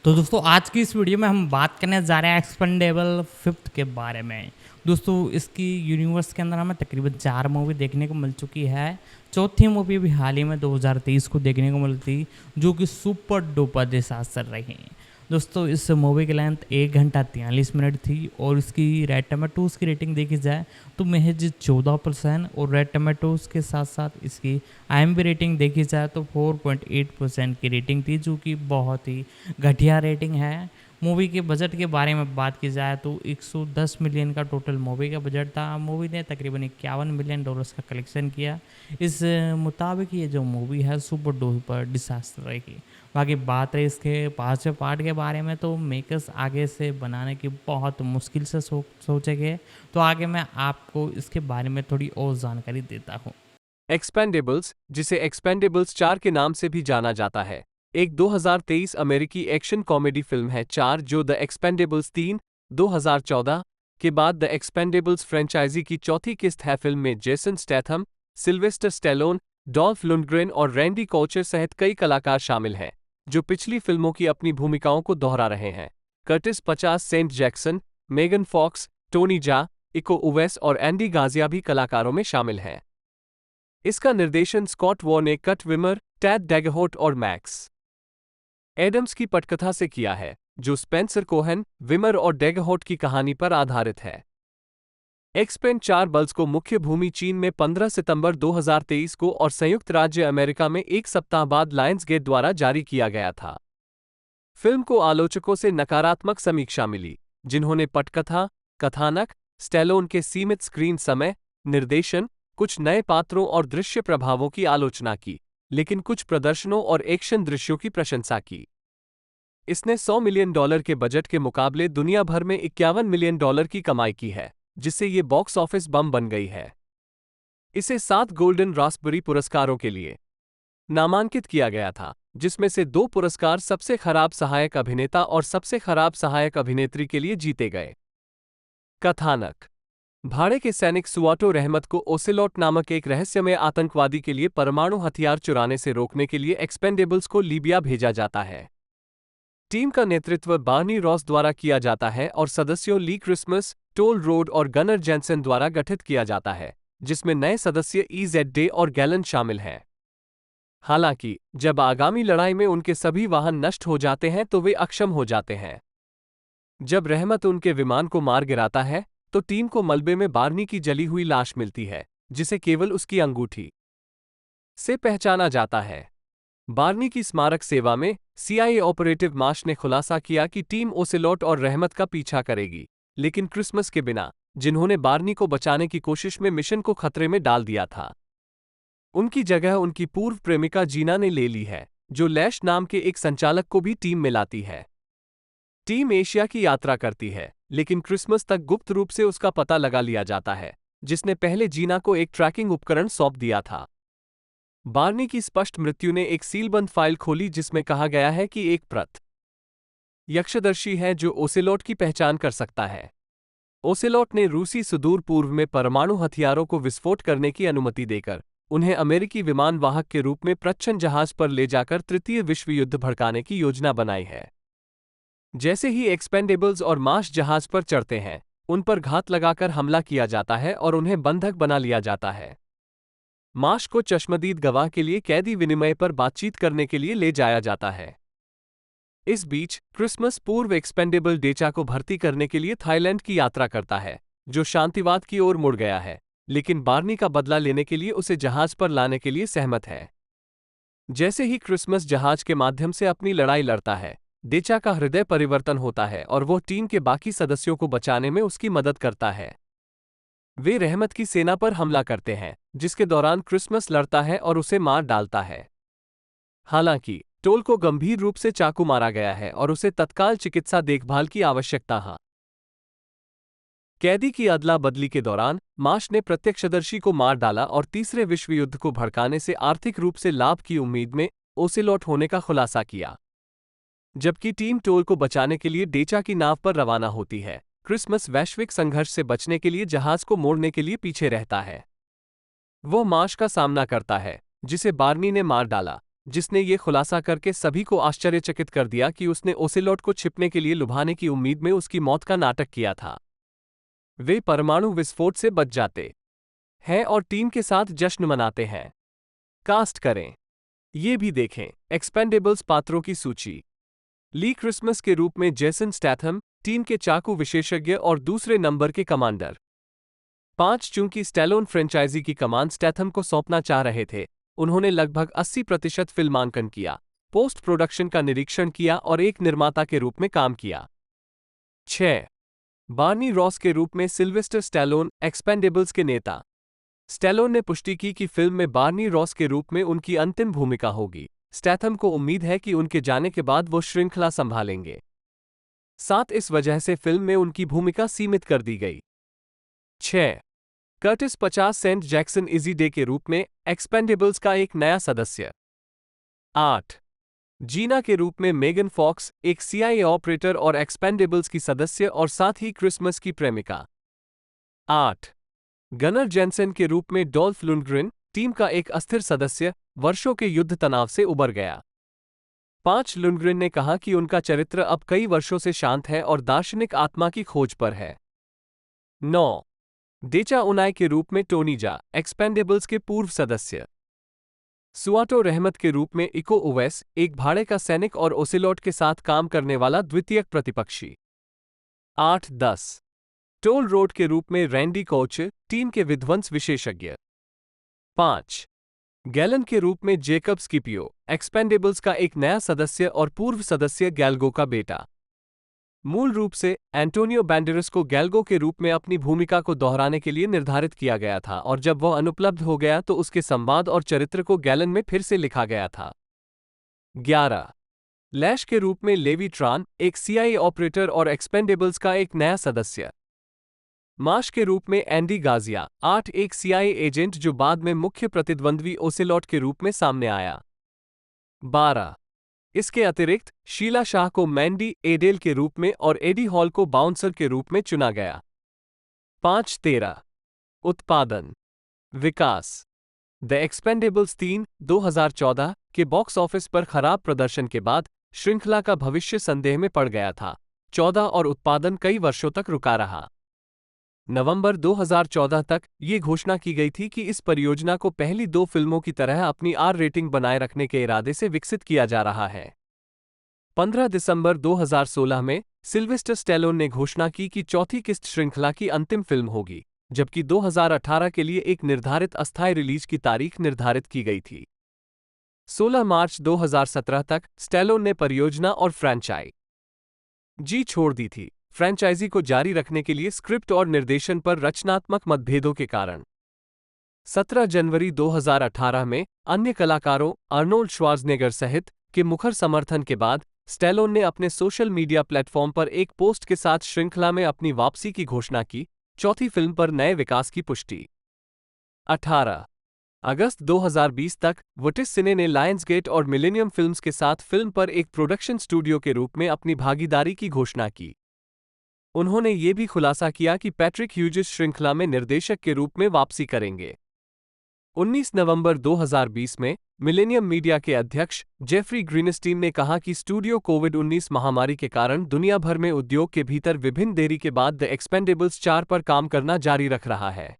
तो दोस्तों आज की इस वीडियो में हम बात करने जा रहे हैं एक्सपेंडेबल फिफ्थ के बारे में। दोस्तों इसकी यूनिवर्स के अंदर हमें तकरीबन 4 मूवी देखने को मिल चुकी है। चौथी मूवी अभी हाल ही में 2023 को देखने को मिली थी, जो कि सुपर डुपर डिसास्टर रही। दोस्तों इस मूवी की लेंथ 1 घंटा 43 मिनट थी और इसकी रेड टमाटोज़ की रेटिंग देखी जाए तो महज 14% और रेड टमाटोज़ के साथ साथ इसकी IMDb रेटिंग देखी जाए तो 4.8% की रेटिंग थी, जो कि बहुत ही घटिया रेटिंग है। मूवी के बजट के बारे में बात की जाए तो 110 मिलियन का टोटल मूवी का बजट था। मूवी ने तकरीबन 51 मिलियन डॉलर्स का कलेक्शन किया। इस मुताबिक ये जो मूवी है सुपर डुपर डिसास्टर रहेगी। बाकी बात रही इसके 5वें पार्ट के बारे में, तो मेकर्स आगे से बनाने की बहुत मुश्किल से सोचेंगे। तो आगे मैं आपको इसके बारे में थोड़ी और जानकारी देता हूँ। एक्सपेंडेबल्स, जिसे एक्सपेंडेबल्स 4 के नाम से भी जाना जाता है, एक 2023 अमेरिकी एक्शन कॉमेडी फिल्म है। 4 जो द एक्सपेंडेबल्स 3 2014 के बाद द एक्सपेंडेबल्स फ्रेंचाइजी की चौथी किस्त है। फिल्म में Jason Statham, Sylvester Stallone, Dolph Lundgren और रैंडी कौचर सहित कई कलाकार शामिल हैं, जो पिछली फिल्मों की अपनी भूमिकाओं को दोहरा रहे हैं। Curtis 50 Cent Jackson, Megan Fox, Tony Jaa, Iko Uwais और एंडी गाजिया भी कलाकारों में शामिल हैं। इसका निर्देशन स्कॉट वॉ ने कट विमर, टैड डैगहोट और मैक्स एडम्स की पटकथा से किया है, जो स्पेंसर कोहेन, विमर और डैगहोट की कहानी पर आधारित है। एक्सपेंड 4 बल्स को मुख्य भूमि चीन में 15 सितंबर 2023 को और संयुक्त राज्य अमेरिका में एक सप्ताह बाद लायंसगेट द्वारा जारी किया गया था। फिल्म को आलोचकों से नकारात्मक समीक्षा मिली, जिन्होंने पटकथा, कथानक, स्टैलोन के सीमित स्क्रीन समय, निर्देशन, कुछ नए पात्रों और दृश्य प्रभावों की आलोचना की, लेकिन कुछ प्रदर्शनों और एक्शन दृश्यों की प्रशंसा की। इसने $100 मिलियन के बजट के मुकाबले दुनिया भर में $51 मिलियन की कमाई की है, जिससे ये बॉक्स ऑफिस बम बन गई है। इसे 7 गोल्डन रास्पबेरी पुरस्कारों के लिए नामांकित किया गया था, जिसमें से 2 पुरस्कार सबसे खराब सहायक अभिनेता और सबसे खराब सहायक अभिनेत्री के लिए जीते गए। कथानक: भाड़े के सैनिक सुआटो रहमत को ओसेलोट नामक एक रहस्यमय आतंकवादी के लिए परमाणु हथियार चुराने से रोकने के लिए एक्सपेंडेबल्स को लीबिया भेजा जाता है। टीम का नेतृत्व बार्नी रॉस द्वारा किया जाता है और सदस्यों ली क्रिसमस, टोल रोड और गनर जेंसन द्वारा गठित किया जाता है, जिसमें नए सदस्य EZ डे और गैलन शामिल हैं। हालांकि जब आगामी लड़ाई में उनके सभी वाहन नष्ट हो जाते हैं तो वे अक्षम हो जाते हैं। जब रहमत उनके विमान को मार गिराता है तो टीम को मलबे में बार्नी की जली हुई लाश मिलती है, जिसे केवल उसकी अंगूठी से पहचाना जाता है। बार्नी की स्मारक सेवा में CIA ऑपरेटिव मार्श ने खुलासा किया कि टीम ओसेलोट और रहमत का पीछा करेगी, लेकिन क्रिसमस के बिना, जिन्होंने बार्नी को बचाने की कोशिश में मिशन को खतरे में डाल दिया था। उनकी जगह उनकी पूर्व प्रेमिका जीना ने ले ली है, जो लैश नाम के एक संचालक को भी टीम में लाती है। टीम एशिया की यात्रा करती है, लेकिन क्रिसमस तक गुप्त रूप से उसका पता लगा लिया जाता है, जिसने पहले जीना को एक ट्रैकिंग उपकरण सौंप दिया था। बार्नी की स्पष्ट मृत्यु ने एक सीलबंद फाइल खोली जिसमें कहा गया है कि एक यक्षदर्शी है जो ओसेलोट की पहचान कर सकता है। ओसेलोट ने रूसी सुदूर पूर्व में परमाणु हथियारों को विस्फोट करने की अनुमति देकर उन्हें अमेरिकी विमान वाहक के रूप में प्रच्छन्न जहाज पर ले जाकर तृतीय विश्व युद्ध भड़काने की योजना बनाई है। जैसे ही एक्सपेंडेबल्स और मार्श जहाज पर चढ़ते हैं, उन पर घात लगाकर हमला किया जाता है और उन्हें बंधक बना लिया जाता है। मार्श को चश्मदीद गवाह के लिए कैदी विनिमय पर बातचीत करने के लिए ले जाया जाता है। इस बीच क्रिसमस पूर्व एक्सपेंडेबल डेचा को भर्ती करने के लिए थाईलैंड की यात्रा करता है, जो शांतिवाद की ओर मुड़ गया है, लेकिन बार्नी का बदला लेने के लिए उसे जहाज पर लाने के लिए सहमत है। जैसे ही क्रिसमस जहाज के माध्यम से अपनी लड़ाई लड़ता है, डेचा का हृदय परिवर्तन होता है और वह टीम के बाकी सदस्यों को बचाने में उसकी मदद करता है। वे रहमत की सेना पर हमला करते हैं, जिसके दौरान क्रिसमस लड़ता है और उसे मार डालता है। हालांकि टोल को गंभीर रूप से चाकू मारा गया है और उसे तत्काल चिकित्सा देखभाल की आवश्यकता है। कैदी की अदला बदली के दौरान मार्श ने प्रत्यक्षदर्शी को मार डाला और तीसरे विश्व युद्ध को भड़काने से आर्थिक रूप से लाभ की उम्मीद में ओसेलोट होने का खुलासा किया। जबकि टीम टोल को बचाने के लिए डेचा की नाव पर रवाना होती है, क्रिसमस वैश्विक संघर्ष से बचने के लिए जहाज को मोड़ने के लिए पीछे रहता है। वह मार्श का सामना करता है, जिसे बार्नी ने मार डाला, जिसने ये खुलासा करके सभी को आश्चर्यचकित कर दिया कि उसने ओसेलोट को छिपने के लिए लुभाने की उम्मीद में उसकी मौत का नाटक किया था। वे परमाणु विस्फोट से बच जाते हैं और टीम के साथ जश्न मनाते हैं। कास्ट करें, ये भी देखें। एक्सपेंडेबल्स पात्रों की सूची। ली क्रिसमस के रूप में जेसन स्टैथम, टीम के चाकू विशेषज्ञ और दूसरे नंबर के कमांडर। 5 चूंकि स्टैलोन फ्रेंचाइजी की कमान स्टैथम को सौंपना चाह रहे थे, उन्होंने लगभग 80% फिल्मांकन किया, पोस्ट प्रोडक्शन का निरीक्षण किया और एक निर्माता के रूप में काम किया। 6 बार्नी रॉस के रूप में सिल्वेस्टर स्टैलोन, एक्सपेंडेबल्स के नेता। स्टैलोन ने पुष्टि की कि फिल्म में बार्नी रॉस के रूप में उनकी अंतिम भूमिका होगी। स्टैथम को उम्मीद है कि उनके जाने के बाद वो श्रृंखला संभालेंगे। 7 इस वजह से फिल्म में उनकी भूमिका सीमित कर दी गई। 6 Curtis 50 Cent Jackson Easy Day के रूप में एक्सपेंडेबल्स का एक नया सदस्य। 8 जीना के रूप में मेगन फॉक्स, एक CIA ऑपरेटर और एक्सपेंडेबल्स की सदस्य और साथ ही क्रिसमस की प्रेमिका। 8 गनर जेनसेन के रूप में डॉल्फ लुंडग्रेन, टीम का एक अस्थिर सदस्य, वर्षों के युद्ध तनाव से उबर गया। 5 लुंडग्रेन ने कहा कि उनका चरित्र अब कई वर्षों से शांत है और दार्शनिक आत्मा की खोज पर है। 9 डेचा उनाई के रूप में टोनी जा, एक्सपेंडेबल्स के पूर्व सदस्य। सुआटो रहमत के रूप में इको उवैस, एक भाड़े का सैनिक और ओसेलोट के साथ काम करने वाला द्वितीयक प्रतिपक्षी। 8-10 टोल रोड के रूप में रैंडी कोच, टीम के विध्वंस विशेषज्ञ। 5 गैलन के रूप में जेकब स्किपियो, एक्सपेंडेबल्स का एक नया सदस्य और पूर्व सदस्य गैल्गो का बेटा। मूल रूप से एंटोनियो बैंडेरस को गैल्गो के रूप में अपनी भूमिका को दोहराने के लिए निर्धारित किया गया था और जब वह अनुपलब्ध हो गया तो उसके संवाद और चरित्र को गैलन में फिर से लिखा गया था। 11 लैश के रूप में लेवी ट्रान, एक CIA ऑपरेटर और एक्सपेंडेबल्स का एक नया सदस्य। माश के रूप में एंडी गाजिया, 8 एक CIA एजेंट जो बाद में मुख्य प्रतिद्वंद्वी ओसेलोट के रूप में सामने आया। 12 इसके अतिरिक्त शीला शाह को मैंडी एडेल के रूप में और एडी हॉल को बाउंसर के रूप में चुना गया। 5-13 उत्पादन विकास। द एक्सपेंडेबल्स 3 2014 के बॉक्स ऑफिस पर खराब प्रदर्शन के बाद श्रृंखला का भविष्य संदेह में पड़ गया था। 14 और उत्पादन कई वर्षों तक रुका रहा। नवंबर 2014 तक ये घोषणा की गई थी कि इस परियोजना को पहली 2 फिल्मों की तरह अपनी R रेटिंग बनाए रखने के इरादे से विकसित किया जा रहा है। 15 दिसंबर 2016 में सिल्वेस्टर स्टैलोन ने घोषणा की कि चौथी किस्त श्रृंखला की अंतिम फिल्म होगी, जबकि 2018 के लिए एक निर्धारित अस्थायी रिलीज की तारीख निर्धारित की गई थी। 16 मार्च 2017 तक स्टैलोन ने परियोजना और फ्रैंचाइजी छोड़ दी थी, फ्रैंचाइजी को जारी रखने के लिए स्क्रिप्ट और निर्देशन पर रचनात्मक मतभेदों के कारण। 17 जनवरी 2018 में अन्य कलाकारों अर्नोल्ड श्वार्ज़नेगर सहित के मुखर समर्थन के बाद स्टैलोन ने अपने सोशल मीडिया प्लेटफॉर्म पर एक पोस्ट के साथ श्रृंखला में अपनी वापसी की घोषणा की, चौथी फिल्म पर नए विकास की पुष्टि। 18 अगस्त 2020 तक वटिस सिने ने लायंसगेट और मिलेनियम फिल्म्स के साथ फिल्म पर एक प्रोडक्शन स्टूडियो के रूप में अपनी भागीदारी की घोषणा की। उन्होंने ये भी खुलासा किया कि पैट्रिक ह्यूजिस श्रृंखला में निर्देशक के रूप में वापसी करेंगे। 19 नवंबर 2020 में मिलेनियम मीडिया के अध्यक्ष जेफरी ग्रीनस्टीन ने कहा कि स्टूडियो कोविड-19 महामारी के कारण दुनिया भर में उद्योग के भीतर विभिन्न देरी के बाद द एक्सपेंडेबल्स 4 पर काम करना जारी रख रहा है।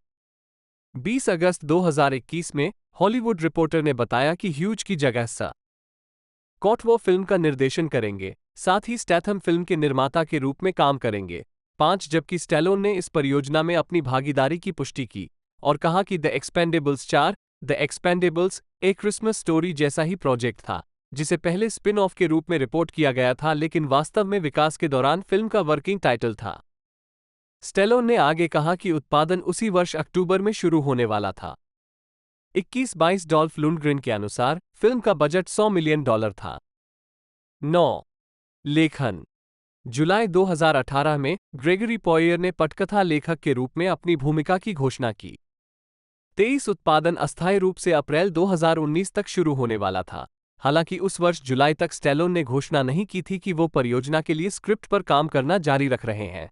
20 अगस्त 2021 में हॉलीवुड रिपोर्टर ने बताया कि ह्यूज की जगह कॉटवो फिल्म का निर्देशन करेंगे, साथ ही स्टैथम फिल्म के निर्माता के रूप में काम करेंगे। 5 जबकि स्टैलोन ने इस परियोजना में अपनी भागीदारी की पुष्टि की और कहा कि द एक्सपेंडेबल्स 4 द एक्सपेंडेबल्स एक क्रिसमस स्टोरी जैसा ही प्रोजेक्ट था, जिसे पहले स्पिन ऑफ के रूप में रिपोर्ट किया गया था लेकिन वास्तव में विकास के दौरान फिल्म का वर्किंग टाइटल था। स्टैलोन ने आगे कहा कि उत्पादन उसी वर्ष अक्टूबर में शुरू होने वाला था। 21-22 डॉल्फ लुंडग्रेन के अनुसार फिल्म का बजट $100 मिलियन था। 9 लेखन। जुलाई 2018 में ग्रेगरी पॉयर ने पटकथा लेखक के रूप में अपनी भूमिका की घोषणा की। 23 उत्पादन अस्थायी रूप से अप्रैल 2019 तक शुरू होने वाला था। हालांकि उस वर्ष जुलाई तक स्टैलोन ने घोषणा नहीं की थी कि वो परियोजना के लिए स्क्रिप्ट पर काम करना जारी रख रहे हैं।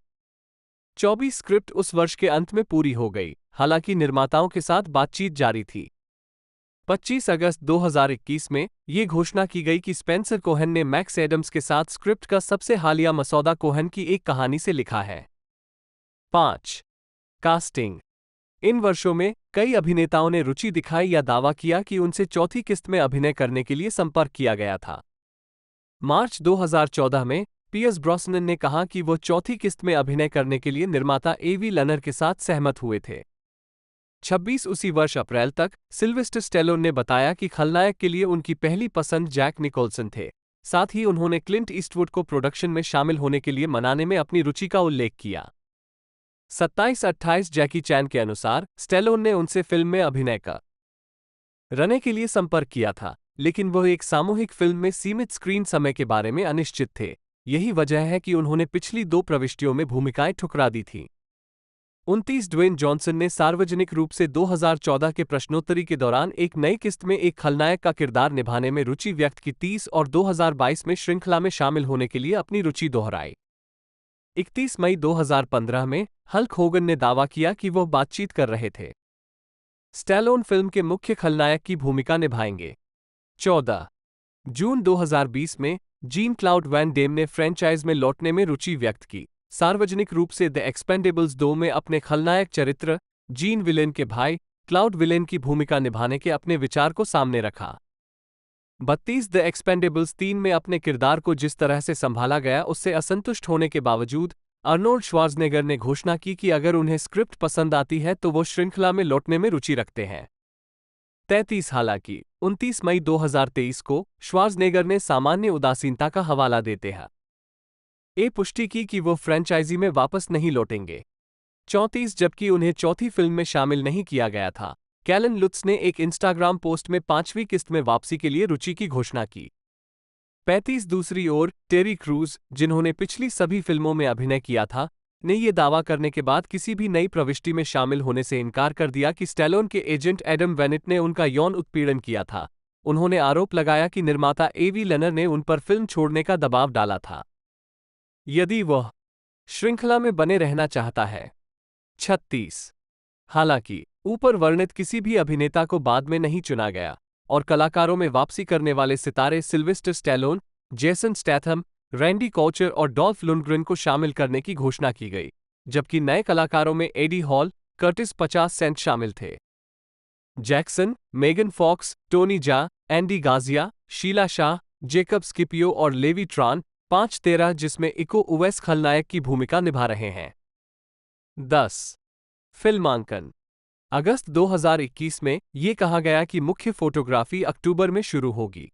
24 स्क्रिप्ट उस वर्ष के अंत में पूरी हो गई, हालांकि निर्माताओं के साथ बातचीत जारी थी। 25 अगस्त 2021 में ये घोषणा की गई कि स्पेंसर कोहेन ने मैक्स एडम्स के साथ स्क्रिप्ट का सबसे हालिया मसौदा कोहेन की एक कहानी से लिखा है। 5. कास्टिंग। इन वर्षों में कई अभिनेताओं ने रुचि दिखाई या दावा किया कि उनसे चौथी किस्त में अभिनय करने के लिए संपर्क किया गया था। मार्च 2014 में पियर्स ब्रॉसनन ने कहा कि वो चौथी किस्त में अभिनय करने के लिए निर्माता एवी लनर के साथ सहमत हुए थे। 26 उसी वर्ष अप्रैल तक सिल्वेस्टर स्टेलोन ने बताया कि खलनायक के लिए उनकी पहली पसंद जैक निकोल्सन थे। साथ ही उन्होंने क्लिंट ईस्टवुड को प्रोडक्शन में शामिल होने के लिए मनाने में अपनी रुचि का उल्लेख किया। 27-28 जैकी चैन के अनुसार स्टेलोन ने उनसे फिल्म में अभिनय करने के लिए संपर्क किया था, लेकिन वह एक सामूहिक फिल्म में सीमित स्क्रीन समय के बारे में अनिश्चित थे। यही वजह है कि उन्होंने पिछली 2 प्रविष्टियों में भूमिकाएं ठुकरा दी थीं। 29 ड्वेन जॉनसन ने सार्वजनिक रूप से 2014 के प्रश्नोत्तरी के दौरान एक नई किस्त में एक खलनायक का किरदार निभाने में रुचि व्यक्त की। 30 और 2022 में श्रृंखला में शामिल होने के लिए अपनी रुचि दोहराई। 31 मई 2015 में हल्क होगन ने दावा किया कि वह बातचीत कर रहे थे। स्टैलोन फिल्म के मुख्य खलनायक की भूमिका निभाएंगे। 14 जून 2020 में जीन क्लाउड वैन डेम ने फ्रेंचाइज में लौटने में रुचि व्यक्त की। सार्वजनिक रूप से द एक्सपेंडेबल्स 2 में अपने खलनायक चरित्र जीन विलेन के भाई क्लाउड विलेन की भूमिका निभाने के अपने विचार को सामने रखा। 32 द एक्सपेंडेबल्स 3 में अपने किरदार को जिस तरह से संभाला गया उससे असंतुष्ट होने के बावजूद अर्नोल्ड श्वार्ज़नेगर ने घोषणा की कि अगर उन्हें स्क्रिप्ट पसंद आती है तो वो श्रृंखला में लौटने में रुचि रखते हैं। 33 हालांकि 29 मई 2023 को श्वार्ज़नेगर ने सामान्य उदासीनता का हवाला देते हैं पुष्टि की कि वो फ्रेंचाइजी में वापस नहीं लौटेंगे। 34 जबकि उन्हें चौथी फिल्म में शामिल नहीं किया गया था, कैलन लुत्स ने एक इंस्टाग्राम पोस्ट में 5वीं किस्त में वापसी के लिए रुचि की घोषणा की। 35 दूसरी ओर टेरी क्रूज, जिन्होंने पिछली सभी फिल्मों में अभिनय किया था, ने ये दावा करने के बाद किसी भी नई प्रविष्टि में शामिल होने से इनकार कर दिया कि स्टैलोन के एजेंट एडम वेनेट ने उनका यौन उत्पीड़न किया था। उन्होंने आरोप लगाया कि निर्माता एवी लनर ने उन पर फिल्म छोड़ने का दबाव डाला था यदि वह श्रृंखला में बने रहना चाहता है। 36 हालांकि ऊपर वर्णित किसी भी अभिनेता को बाद में नहीं चुना गया और कलाकारों में वापसी करने वाले सितारे Sylvester Stallone, Jason Statham, Randy Couture और डॉल्फ लुंडग्रेन को शामिल करने की घोषणा की गई, जबकि नए कलाकारों में एडी हॉल, कर्टिस 50 सेंट शामिल थे। Jackson, Megan Fox, Tony Jaa, Andy Garcia, Sheila Shah, Jacob Scipio और लेवी ट्रान 5-13 जिसमें इको उवेस खलनायक की भूमिका निभा रहे हैं। 10 फिल्मांकन। अगस्त 2021 में ये कहा गया कि मुख्य फोटोग्राफी अक्टूबर में शुरू होगी।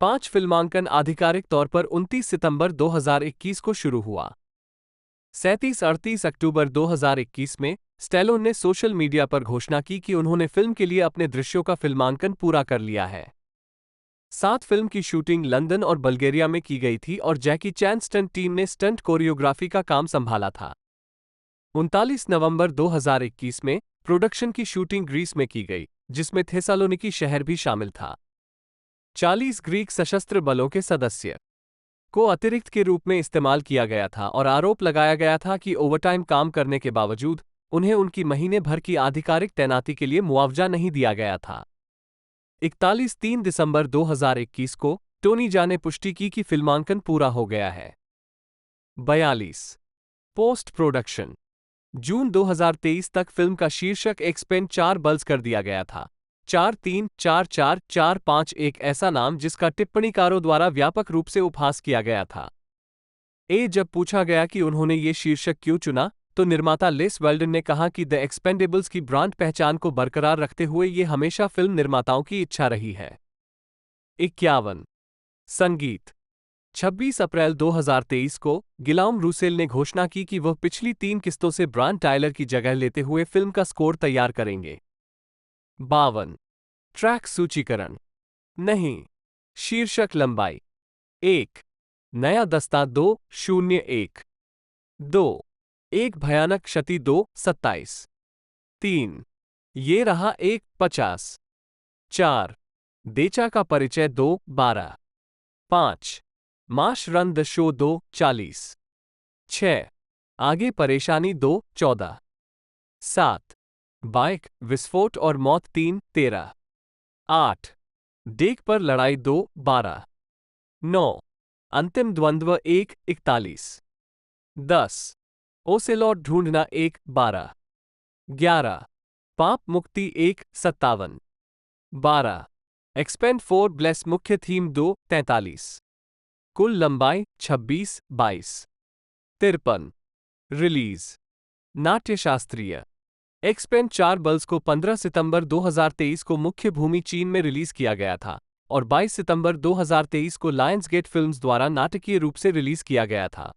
5 फिल्मांकन आधिकारिक तौर पर 29 सितंबर 2021 को शुरू हुआ। 37-38 अक्टूबर 2021 में स्टैलोन ने सोशल मीडिया पर घोषणा की कि उन्होंने फिल्म के लिए अपने दृश्यों का फिल्मांकन पूरा कर लिया है। 7 फिल्म की शूटिंग लंदन और बल्गेरिया में की गई थी और जैकी चैन स्टंट टीम ने स्टंट कोरियोग्राफी का काम संभाला था। 39 नवंबर 2021 में प्रोडक्शन की शूटिंग ग्रीस में की गई, जिसमें थेसालोनिकी शहर भी शामिल था। 40 ग्रीक सशस्त्र बलों के सदस्य को अतिरिक्त के रूप में इस्तेमाल किया गया था और आरोप लगाया गया था कि ओवरटाइम काम करने के बावजूद उन्हें उनकी महीने भर की आधिकारिक तैनाती के लिए मुआवजा नहीं दिया गया था। 3 दिसंबर 2021 को टोनी जा ने पुष्टि की कि फिल्मांकन पूरा हो गया है। 42 पोस्ट प्रोडक्शन। जून 2023 तक फिल्म का शीर्षक एक्सपेंड 4 बल्स कर दिया गया था। 4-3-4-4-4-5 एक ऐसा नाम जिसका टिप्पणीकारों द्वारा व्यापक रूप से उपहास किया गया था। जब पूछा गया कि उन्होंने ये शीर्षक क्यों चुना, तो निर्माता लेस वेल्डन ने कहा कि द एक्सपेंडेबल्स की ब्रांड पहचान को बरकरार रखते हुए ये हमेशा फिल्म निर्माताओं की इच्छा रही है। 51 संगीत। 26 अप्रैल 2023 को गिलाउम रूसेल ने घोषणा की कि वह पिछली 3 किस्तों से ब्रायन टायलर की जगह लेते हुए फिल्म का स्कोर तैयार करेंगे। 52 ट्रैक सूचीकरण। नहीं। शीर्षक लंबाई 1 नया दस्ता 2-0-1 2 एक भयानक क्षति 2-27 3 ये रहा 1-50 4 देचा का परिचय 2-12 5 माश रन द शो 2-40 6 आगे परेशानी 2-14 7 बाइक विस्फोट और मौत 3-13 8. डेक पर लड़ाई 2, 12. 9. अंतिम द्वंद्व 1, 41. 10. ओसेलॉट ढूंढना 1, 12. 11. पाप मुक्ति 1, 57. 12. एक्सपेंड 4 ब्लेस मुख्य थीम 2, 43. कुल लंबाई 26, 22. 53. रिलीज नाट्यशास्त्रीय एक्सपेंड 4 बल्स को 15 सितंबर 2023 को मुख्य भूमि चीन में रिलीज किया गया था और 22 सितंबर 2023 को लायंसगेट फिल्म्स द्वारा नाटकीय रूप से रिलीज किया गया था।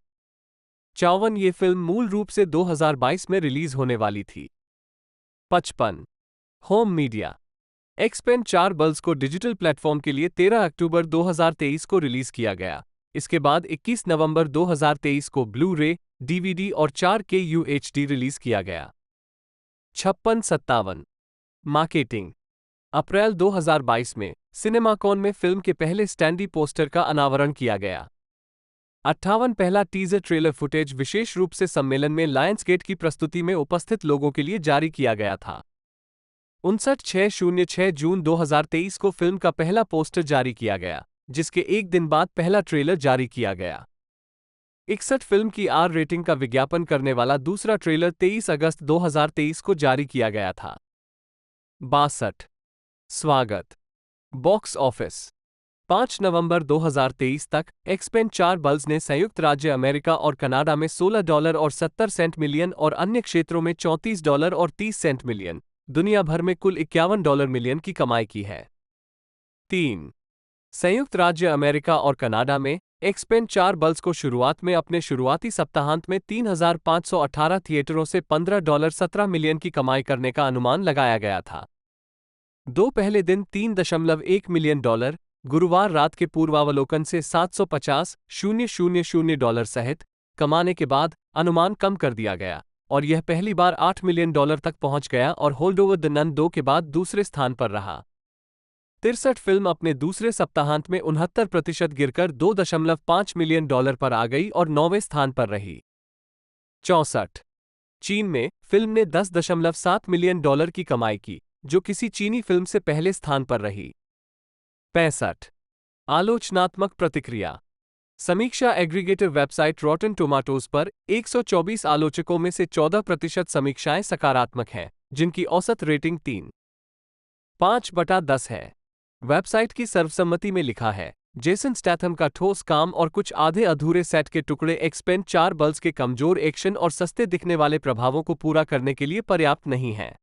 54 ये फिल्म मूल रूप से 2022 में रिलीज होने वाली थी। 55. होम मीडिया एक्सपेंड 4 बल्स को डिजिटल प्लेटफॉर्म के लिए 13 अक्टूबर 2023 को रिलीज किया गया। इसके बाद 21 नवंबर 2023 को ब्लू रे, डीवीडी और 4K UHD रिलीज किया गया। 56-57 मार्केटिंग अप्रैल 2022 में सिनेमाकॉन में फिल्म के पहले स्टैंडी पोस्टर का अनावरण किया गया। 58 पहला टीजर ट्रेलर फुटेज विशेष रूप से सम्मेलन में लायंसगेट की प्रस्तुति में उपस्थित लोगों के लिए जारी किया गया था। 59-6 जून 2023 को फिल्म का पहला पोस्टर जारी किया गया, जिसके एक दिन बाद पहला ट्रेलर जारी किया गया। 61 फिल्म की आर रेटिंग का विज्ञापन करने वाला दूसरा ट्रेलर 23 अगस्त 2023 को जारी किया गया था। 62 स्वागत बॉक्स ऑफिस 5 नवंबर 2023 तक एक्सपेंड 4 बल्स ने संयुक्त राज्य अमेरिका और कनाडा में $16 और 70 सेंट मिलियन और अन्य क्षेत्रों में $34 और 30 सेंट मिलियन, दुनिया भर में कुल $51 मिलियन की कमाई की है। 3. संयुक्त राज्य अमेरिका और कनाडा में एक्सपेंड 4 बल्स को शुरुआत में अपने शुरुआती सप्ताहांत में 3,518 थिएटरों से $15.17 मिलियन की कमाई करने का अनुमान लगाया गया था। दो पहले दिन $3.1 मिलियन, गुरुवार रात के पूर्वावलोकन से $750,000 सहित कमाने के बाद अनुमान कम कर दिया गया और यह पहली बार $8 मिलियन तक पहुंच गया और होल्ड ओवर द नन 2 के बाद दूसरे स्थान पर रहा। 63 फिल्म अपने दूसरे सप्ताहांत में 69% गिरकर $2.5 मिलियन पर आ गई और 9वें स्थान पर रही। 64 चीन में फिल्म ने $10.7 मिलियन की कमाई की, जो किसी चीनी फिल्म से पहले स्थान पर रही। 65 आलोचनात्मक प्रतिक्रिया समीक्षा एग्रीगेटर वेबसाइट रॉटन टोमाटोज पर 124 आलोचकों में से 14% समीक्षाएं सकारात्मक हैं, जिनकी औसत रेटिंग 3.5/10 है। वेबसाइट की सर्वसम्मति में लिखा है, जेसन स्टैथम का ठोस काम और कुछ आधे अधूरे सेट के टुकड़े एक्सपेंड 4 बल्स के कमजोर एक्शन और सस्ते दिखने वाले प्रभावों को पूरा करने के लिए पर्याप्त नहीं है।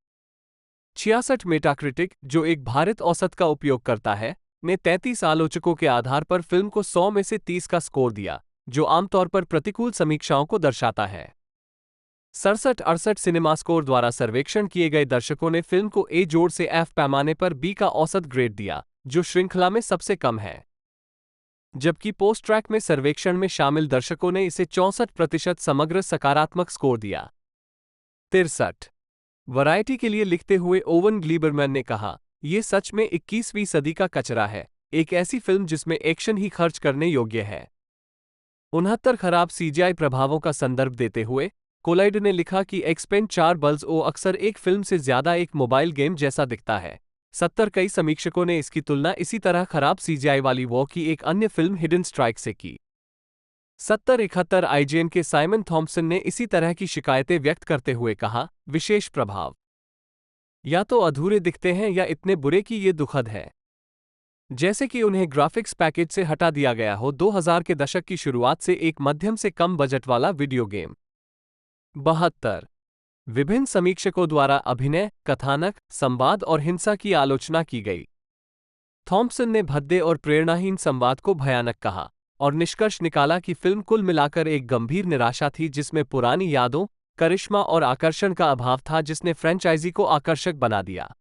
66 मेटाक्रिटिक, जो एक भारित औसत का उपयोग करता है, ने 33 आलोचकों के आधार पर फिल्म को 100 में से 30 का स्कोर दिया, जो आमतौर पर प्रतिकूल समीक्षाओं को दर्शाता है। 67-68 सिनेमास्कोर द्वारा सर्वेक्षण किए गए दर्शकों ने फिल्म को ए जोड़ से एफ पैमाने पर बी का औसत ग्रेड दिया, जो श्रृंखला में सबसे कम है। जबकि पोस्ट ट्रैक में सर्वेक्षण में शामिल दर्शकों ने इसे 64% समग्र सकारात्मक स्कोर दिया। 63 वैरायटी के लिए लिखते हुए ओवन ग्लीबरमैन ने कहा, यह सच में 21वीं सदी का कचरा है, एक ऐसी फिल्म जिसमें एक्शन ही खर्च करने योग्य है। 69 खराब सीजीआई प्रभावों का संदर्भ देते हुए कोलाइड ने लिखा कि एक्सपेंड 4 बल्स ओ अक्सर एक फिल्म से ज्यादा एक मोबाइल गेम जैसा दिखता है। 70 कई समीक्षकों ने इसकी तुलना इसी तरह खराब सीजीआई वाली वॉ की एक अन्य फिल्म हिडन स्ट्राइक से की। 70-71 आईजीएन के साइमन थॉम्पसन ने इसी तरह की शिकायतें व्यक्त करते हुए कहा, विशेष प्रभाव या तो अधूरे दिखते हैं या इतने बुरे कि ये दुखद है, जैसे कि उन्हें ग्राफिक्स पैकेज से हटा दिया गया हो। 2000 के दशक की शुरुआत से एक मध्यम से कम बजट वाला वीडियो गेम। 72 विभिन्न समीक्षकों द्वारा अभिनय, कथानक, संवाद और हिंसा की आलोचना की गई। थॉम्पसन ने भद्दे और प्रेरणाहीन संवाद को भयानक कहा और निष्कर्ष निकाला कि फिल्म कुल मिलाकर एक गंभीर निराशा थी जिसमें पुरानी यादों, करिश्मा और आकर्षण का अभाव था, जिसने फ्रेंचाइजी को आकर्षक बना दिया।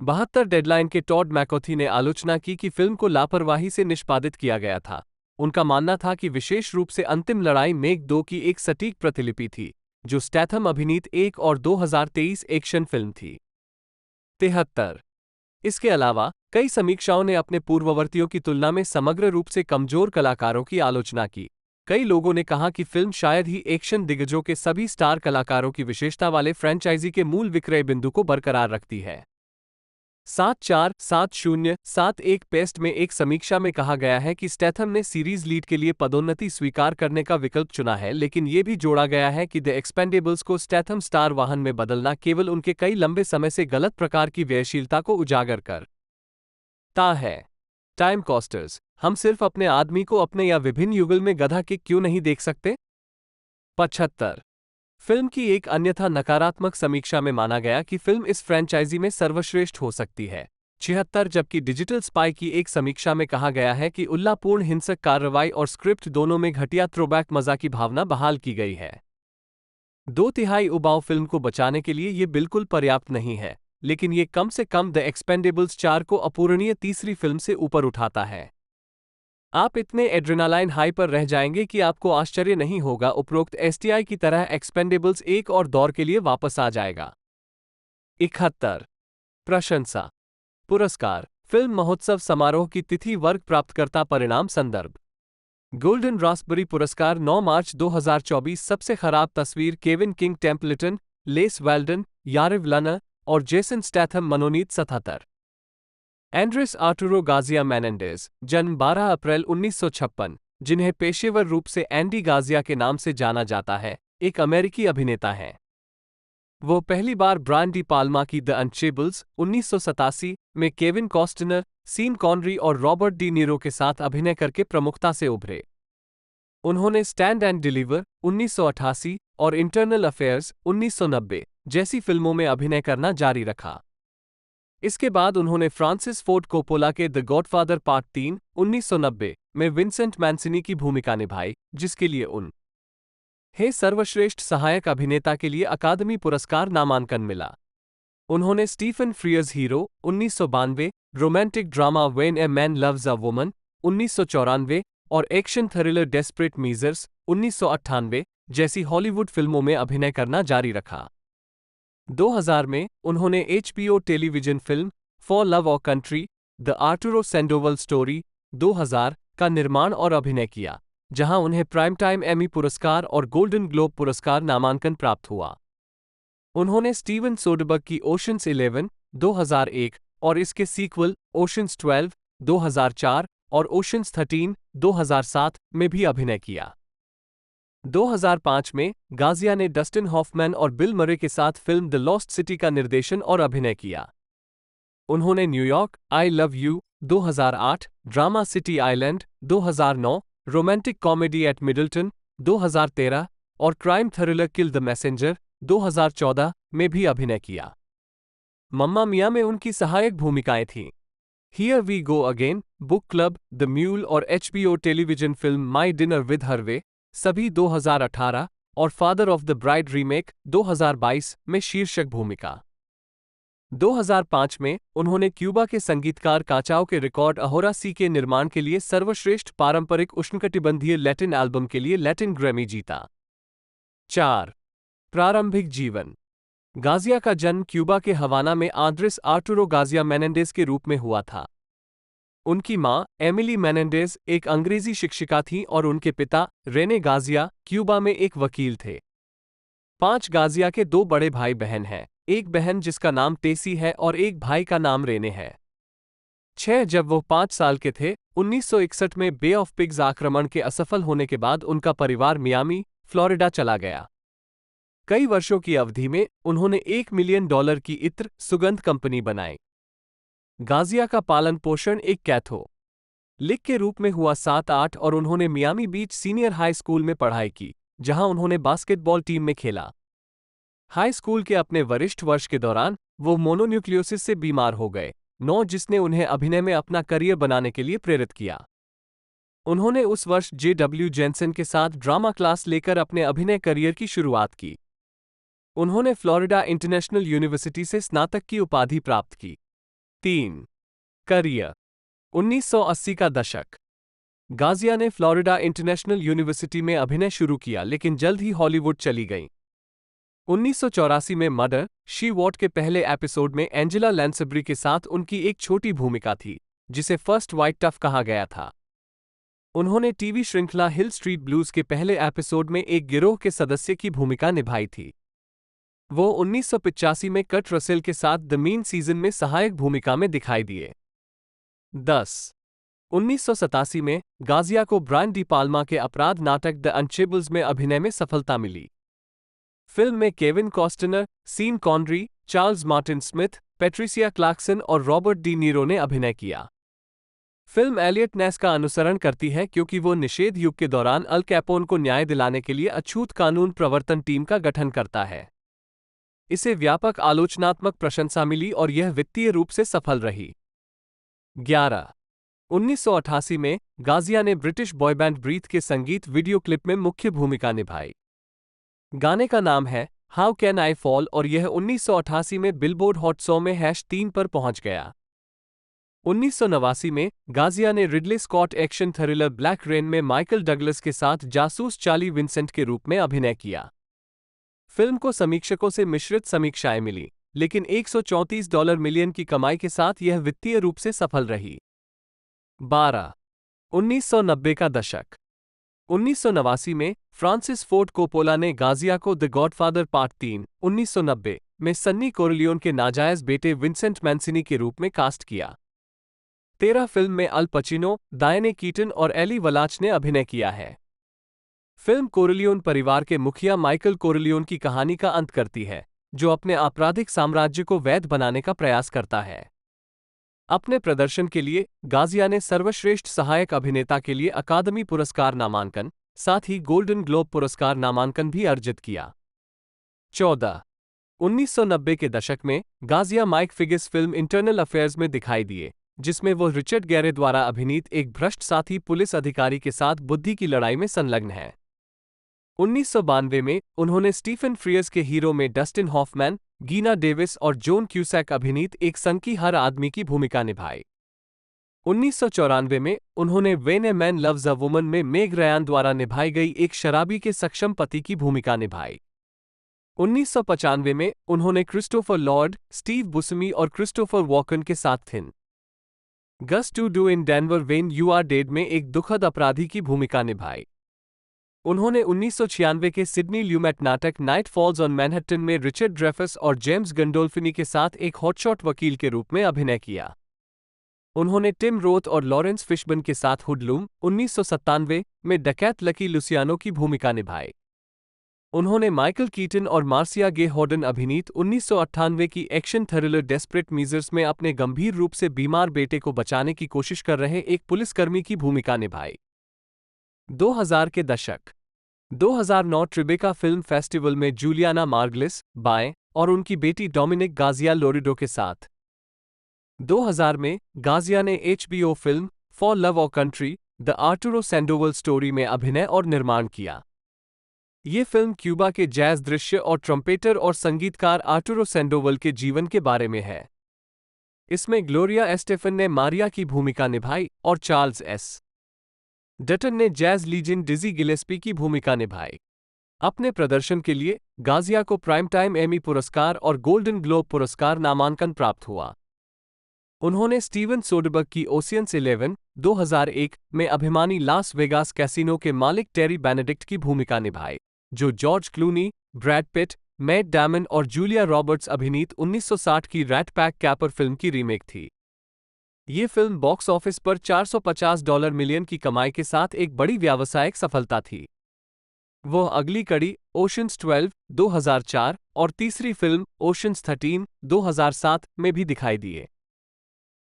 72 डेडलाइन के टॉड मैकोथी ने आलोचना की कि फिल्म को लापरवाही से निष्पादित किया गया था। उनका मानना था कि विशेष रूप से अंतिम लड़ाई मेग 2 की एक सटीक प्रतिलिपि थी, जो स्टैथम अभिनीत 1 और 2023 एक्शन फिल्म थी। 73 इसके अलावा कई समीक्षाओं ने अपने पूर्ववर्तियों की तुलना में समग्र रूप से कमजोर कलाकारों की आलोचना की। कई लोगों ने कहा कि फिल्म शायद ही एक्शन दिग्गजों के सभी स्टार कलाकारों की विशेषता वाले फ्रेंचाइजी के मूल विक्रय बिंदु को बरकरार रखती है। 747071 पेस्ट में एक समीक्षा में कहा गया है कि स्टैथम ने सीरीज लीड के लिए पदोन्नति स्वीकार करने का विकल्प चुना है, लेकिन यह भी जोड़ा गया है कि द एक्सपेंडेबल्स को स्टैथम स्टार वाहन में बदलना केवल उनके कई लंबे समय से गलत प्रकार की व्ययशीलता को उजागर करता है। टाइम कॉस्टर्स, हम सिर्फ अपने आदमी को अपने या विभिन्न युगल में गधा के क्यों नहीं देख सकते? 75। फिल्म की एक अन्यथा नकारात्मक समीक्षा में माना गया कि फिल्म इस फ्रैंचाइजी में सर्वश्रेष्ठ हो सकती है। 76। जबकि डिजिटल स्पाई की एक समीक्षा में कहा गया है कि उल्लापूर्ण हिंसक कार्रवाई और स्क्रिप्ट दोनों में घटिया थ्रोबैक मजा की भावना बहाल की गई है। 2/3 उबाऊ फिल्म को बचाने के लिए ये बिल्कुल पर्याप्त नहीं है, लेकिन ये कम से कम द एक्सपेंडेबल्स 4 को अपूरणीय तीसरी फिल्म से ऊपर उठाता है। आप इतने एड्रेनालाइन हाई पर रह जाएंगे कि आपको आश्चर्य नहीं होगा उपरोक्त एसटीआई की तरह एक्सपेंडेबल्स एक और दौर के लिए वापस आ जाएगा। 71। प्रशंसा पुरस्कार फिल्म महोत्सव समारोह की तिथि वर्ग प्राप्तकर्ता परिणाम संदर्भ गोल्डन रास्पबेरी पुरस्कार 9 मार्च 2024 सबसे खराब तस्वीर Kevin King Templeton, Les Weldon, Yariv Lerner और जेसन स्टैथम मनोनीत 77। एंड्रेस आर्टुरो गाजिया मेनेंडेज, जन्म 12 अप्रैल 1956, जिन्हें पेशेवर रूप से एंडी गाजिया के नाम से जाना जाता है, एक अमेरिकी अभिनेता हैं। वो पहली बार ब्रायन डी पाल्मा की द अनचेबल्स 1987 में केविन कॉस्टनर, सीन कॉनरी और रॉबर्ट डी नीरो के साथ अभिनय करके प्रमुखता से उभरे। उन्होंने स्टैंड एंड डिलीवर 1988 और इंटरनल अफेयर्स 1990 जैसी फिल्मों में अभिनय करना जारी रखा। इसके बाद उन्होंने फ्रांसिस फोर्ड कोपोला के द गॉडफादर पार्ट 3 1990 में विंसेंट मैंसिनी की भूमिका निभाई, जिसके लिए उन्हें सर्वश्रेष्ठ सहायक अभिनेता के लिए अकादमी पुरस्कार नामांकन मिला। उन्होंने Stephen Frears hero 1992, romantic drama when a man loves a woman 1994 और एक्शन थ्रिलर डेस्परेट मीजर्स 1998 जैसी हॉलीवुड फिल्मों में अभिनय करना जारी रखा। 2000 में उन्होंने HBO television film for love और country the Arturo Sandoval story 2000 का निर्माण और अभिनय किया, जहां उन्हें प्राइम टाइम एमी पुरस्कार और गोल्डन ग्लोब पुरस्कार नामांकन प्राप्त हुआ। उन्होंने स्टीवन सोडरबर्ग की ओशंस 11 2001 और इसके सीक्वल ओशंस 12 2004 और ओशंस 13 2007 में भी अभिनय किया। 2005 में गाजिया ने डस्टिन हॉफमैन और बिल मरे के साथ फिल्म द लॉस्ट सिटी का निर्देशन और अभिनय किया। उन्होंने New York, I love you 2008, drama city island 2009, romantic comedy eight Middleton 2013 और crime thriller kill the messenger 2014 में भी अभिनय किया। मम्मा मिया में उनकी सहायक भूमिकाएं थीं। Here we go again, book club, the mule और HBO television film my dinner with Herve सभी 2018 और father of the bride remake 2022 में शीर्षक भूमिका। 2005 में उन्होंने क्यूबा के संगीतकार काचाओ के रिकॉर्ड अहोरा सी के निर्माण के लिए सर्वश्रेष्ठ पारंपरिक उष्णकटिबंधीय लैटिन एल्बम के लिए लैटिन ग्रैमी जीता। 4. प्रारंभिक जीवन गाजिया का जन्म क्यूबा के हवाना में आंद्रेस आर्टुरो गाजिया मेनेंडेज के रूप में हुआ था। उनकी मां एमिली मेनेंडेज एक अंग्रेजी शिक्षिका थीं और उनके पिता रेने गाजिया क्यूबा में एक वकील थे। 5 गाजिया के 2 बड़े भाई बहन हैं, एक बहन जिसका नाम टेसी है और एक भाई का नाम रेने है। 6 जब वो 5 साल के थे, 1961 में बे ऑफ पिग्स आक्रमण के असफल होने के बाद उनका परिवार मियामी, फ्लोरिडा चला गया। कई वर्षों की अवधि में उन्होंने $1 मिलियन की इत्र सुगंध कंपनी बनाई। गाजिया का पालन पोषण एक कैथोलिक के रूप में हुआ 7-8 और उन्होंने मियामी बीच सीनियर हाई स्कूल में पढ़ाई की, जहां उन्होंने बास्केटबॉल टीम में खेला। हाई स्कूल के अपने वरिष्ठ वर्ष के दौरान वो मोनोन्यूक्लियोसिस से बीमार हो गए, 9 जिसने उन्हें अभिनय में अपना करियर बनाने के लिए प्रेरित किया। उन्होंने उस वर्ष J.W. जेनसन के साथ ड्रामा क्लास लेकर अपने अभिनय करियर की शुरुआत की। उन्होंने फ्लोरिडा इंटरनेशनल यूनिवर्सिटी से स्नातक की उपाधि प्राप्त की। 3. करियर 1980 का दशक गाजिया ने फ्लोरिडा इंटरनेशनल यूनिवर्सिटी में अभिनय शुरू किया, लेकिन जल्द ही हॉलीवुड चली गईं। 1984 में मर्डर, शी वॉट के पहले एपिसोड में एंजेला लैंसबरी के साथ उनकी एक छोटी भूमिका थी, जिसे फर्स्ट वाइट टफ कहा गया था। उन्होंने टीवी श्रृंखला हिल स्ट्रीट ब्लूज के पहले एपिसोड में एक गिरोह के सदस्य की भूमिका निभाई थी। वो 1985 में कट रसेल के साथ द मीन सीजन में सहायक भूमिका में दिखाई दिए। 10. 1987 में गाजिया को ब्रायन डी पाल्मा के अपराध नाटक द अनचेबल्स में अभिनय में सफलता मिली। फिल्म में Kevin Costner, Sean Connery, Charles Martin Smith, Patricia Clarkson और रॉबर्ट डी नीरो ने अभिनय किया। फिल्म एलियट नेस का अनुसरण करती है क्योंकि वो निषेध युग के दौरान अल कैपोन को न्याय दिलाने के लिए अछूत कानून प्रवर्तन टीम का गठन करता है। इसे व्यापक आलोचनात्मक प्रशंसा मिली और यह वित्तीय रूप से सफल रही। 11. 1988 में गाजिया ने ब्रिटिश बॉयबैंड ब्रीथ के संगीत वीडियो क्लिप में मुख्य भूमिका निभाई। गाने का नाम है हाउ कैन आई फॉल और यह 1988 में बिलबोर्ड हॉट 100 में #3 पर पहुंच गया। 1989 में गाजिया ने Ridley Scott action thriller Black Rain में माइकल डगलस के साथ जासूस चार्ली विंसेंट के रूप में अभिनय किया। फिल्म को समीक्षकों से मिश्रित समीक्षाएं मिली, लेकिन $134 मिलियन की कमाई के साथ यह वित्तीय रूप से सफल रही। 12. 1990 का दशक। 1989 में फ्रांसिस फोर्ड कोपोला ने गाजिया को द गॉडफादर पार्ट 3, 1990 में सन्नी कोरलियोन के नाजायज बेटे विंसेंट मैंसिनी के रूप में कास्ट किया। 13 फिल्म में अल पचिनो, डायने कीटन और एली वलाच ने अभिनय किया है। फिल्म कोरलियोन परिवार के मुखिया माइकल कोरलियोन की कहानी का अंत करती है, जो अपने आपराधिक साम्राज्य को वैध बनाने का प्रयास करता है। अपने प्रदर्शन के लिए गाजिया ने सर्वश्रेष्ठ सहायक अभिनेता के लिए अकादमी पुरस्कार नामांकन, साथ ही गोल्डन ग्लोब पुरस्कार नामांकन भी अर्जित किया। 14. 1990 के दशक में गाजिया माइक फिगिस फिल्म इंटरनल अफेयर्स में दिखाई दिए, जिसमें वो रिचर्ड गैरे द्वारा अभिनीत एक भ्रष्ट साथी पुलिस अधिकारी के साथ बुद्धि की लड़ाई में संलग्न है। 1992 में उन्होंने स्टीफन फ्रीयर्स के हीरो में डस्टिन हॉफमैन, गीना डेविस और जॉन क्यूसैक अभिनीत एक संकी हर आदमी की भूमिका निभाई। 1994 में उन्होंने when a man loves a woman में मेग रयान द्वारा निभाई गई एक शराबी के सक्षम पति की भूमिका निभाई। 1995 में उन्होंने क्रिस्टोफर लॉर्ड, स्टीव बुसमी और क्रिस्टोफर वॉकन के साथ Things to Do in Denver When You Are Dead में एक दुखद अपराधी की भूमिका निभाई। उन्होंने 1996 के सिडनी ल्यूमेट नाटक नाइट फॉल्स ऑन मैनहट्टन में रिचर्ड ड्रेफस और जेम्स गंडोल्फिनी के साथ एक हॉटशॉट वकील के रूप में अभिनय किया। उन्होंने टिम रोथ और लॉरेंस फिशबर्न के साथ हुडलूम 1997 में डकैत लकी लुसियानो की भूमिका निभाई। उन्होंने माइकल कीटन और मार्सिया गे हॉर्डन अभिनीत 1998 की एक्शन थ्रिलर डेस्परेट मीजर्स में अपने गंभीर रूप से बीमार बेटे को बचाने की कोशिश कर रहे एक पुलिसकर्मी की भूमिका निभाई। 2000 के दशक। 2009 ट्रिबेका फिल्म फेस्टिवल में जूलियाना मार्गलिस, बाएं, और उनकी बेटी डोमिनिक गाजिया लोरिडो के साथ। 2000 में गाजिया ने HBO फिल्म फॉर लव और country the Arturo Sandoval story में अभिनय और निर्माण किया। ये फिल्म क्यूबा के जैज दृश्य और ट्रम्पेटर और संगीतकार आर्टुरो सैंडोवल के जीवन के बारे में है। इसमें ग्लोरिया एस्टेफन ने मारिया की भूमिका निभाई और चार्ल्स एस. डटन ने जैज लीजेंड डिज़ी गिलेस्पी की भूमिका निभाई। अपने प्रदर्शन के लिए गाजिया को प्राइम टाइम एमी पुरस्कार और गोल्डन ग्लोब पुरस्कार नामांकन प्राप्त हुआ। उन्होंने स्टीवन सोडरबर्ग की ओशियंस 11, 2001 में अभिमानी लास वेगास कैसीनो के मालिक टेरी बेनेडिक्ट की भूमिका निभाई, जो George Clooney, Brad Pitt, Matt Damon और जूलिया रॉबर्ट्स अभिनीत 1960 की रैट पैक कैपर फिल्म की रीमेक थी। ये फिल्म बॉक्स ऑफिस पर $450 मिलियन की कमाई के साथ एक बड़ी व्यावसायिक सफलता थी। वह अगली कड़ी ओशंस 12, 2004 और तीसरी फिल्म ओशंस 13, 2007 में भी दिखाई दिए।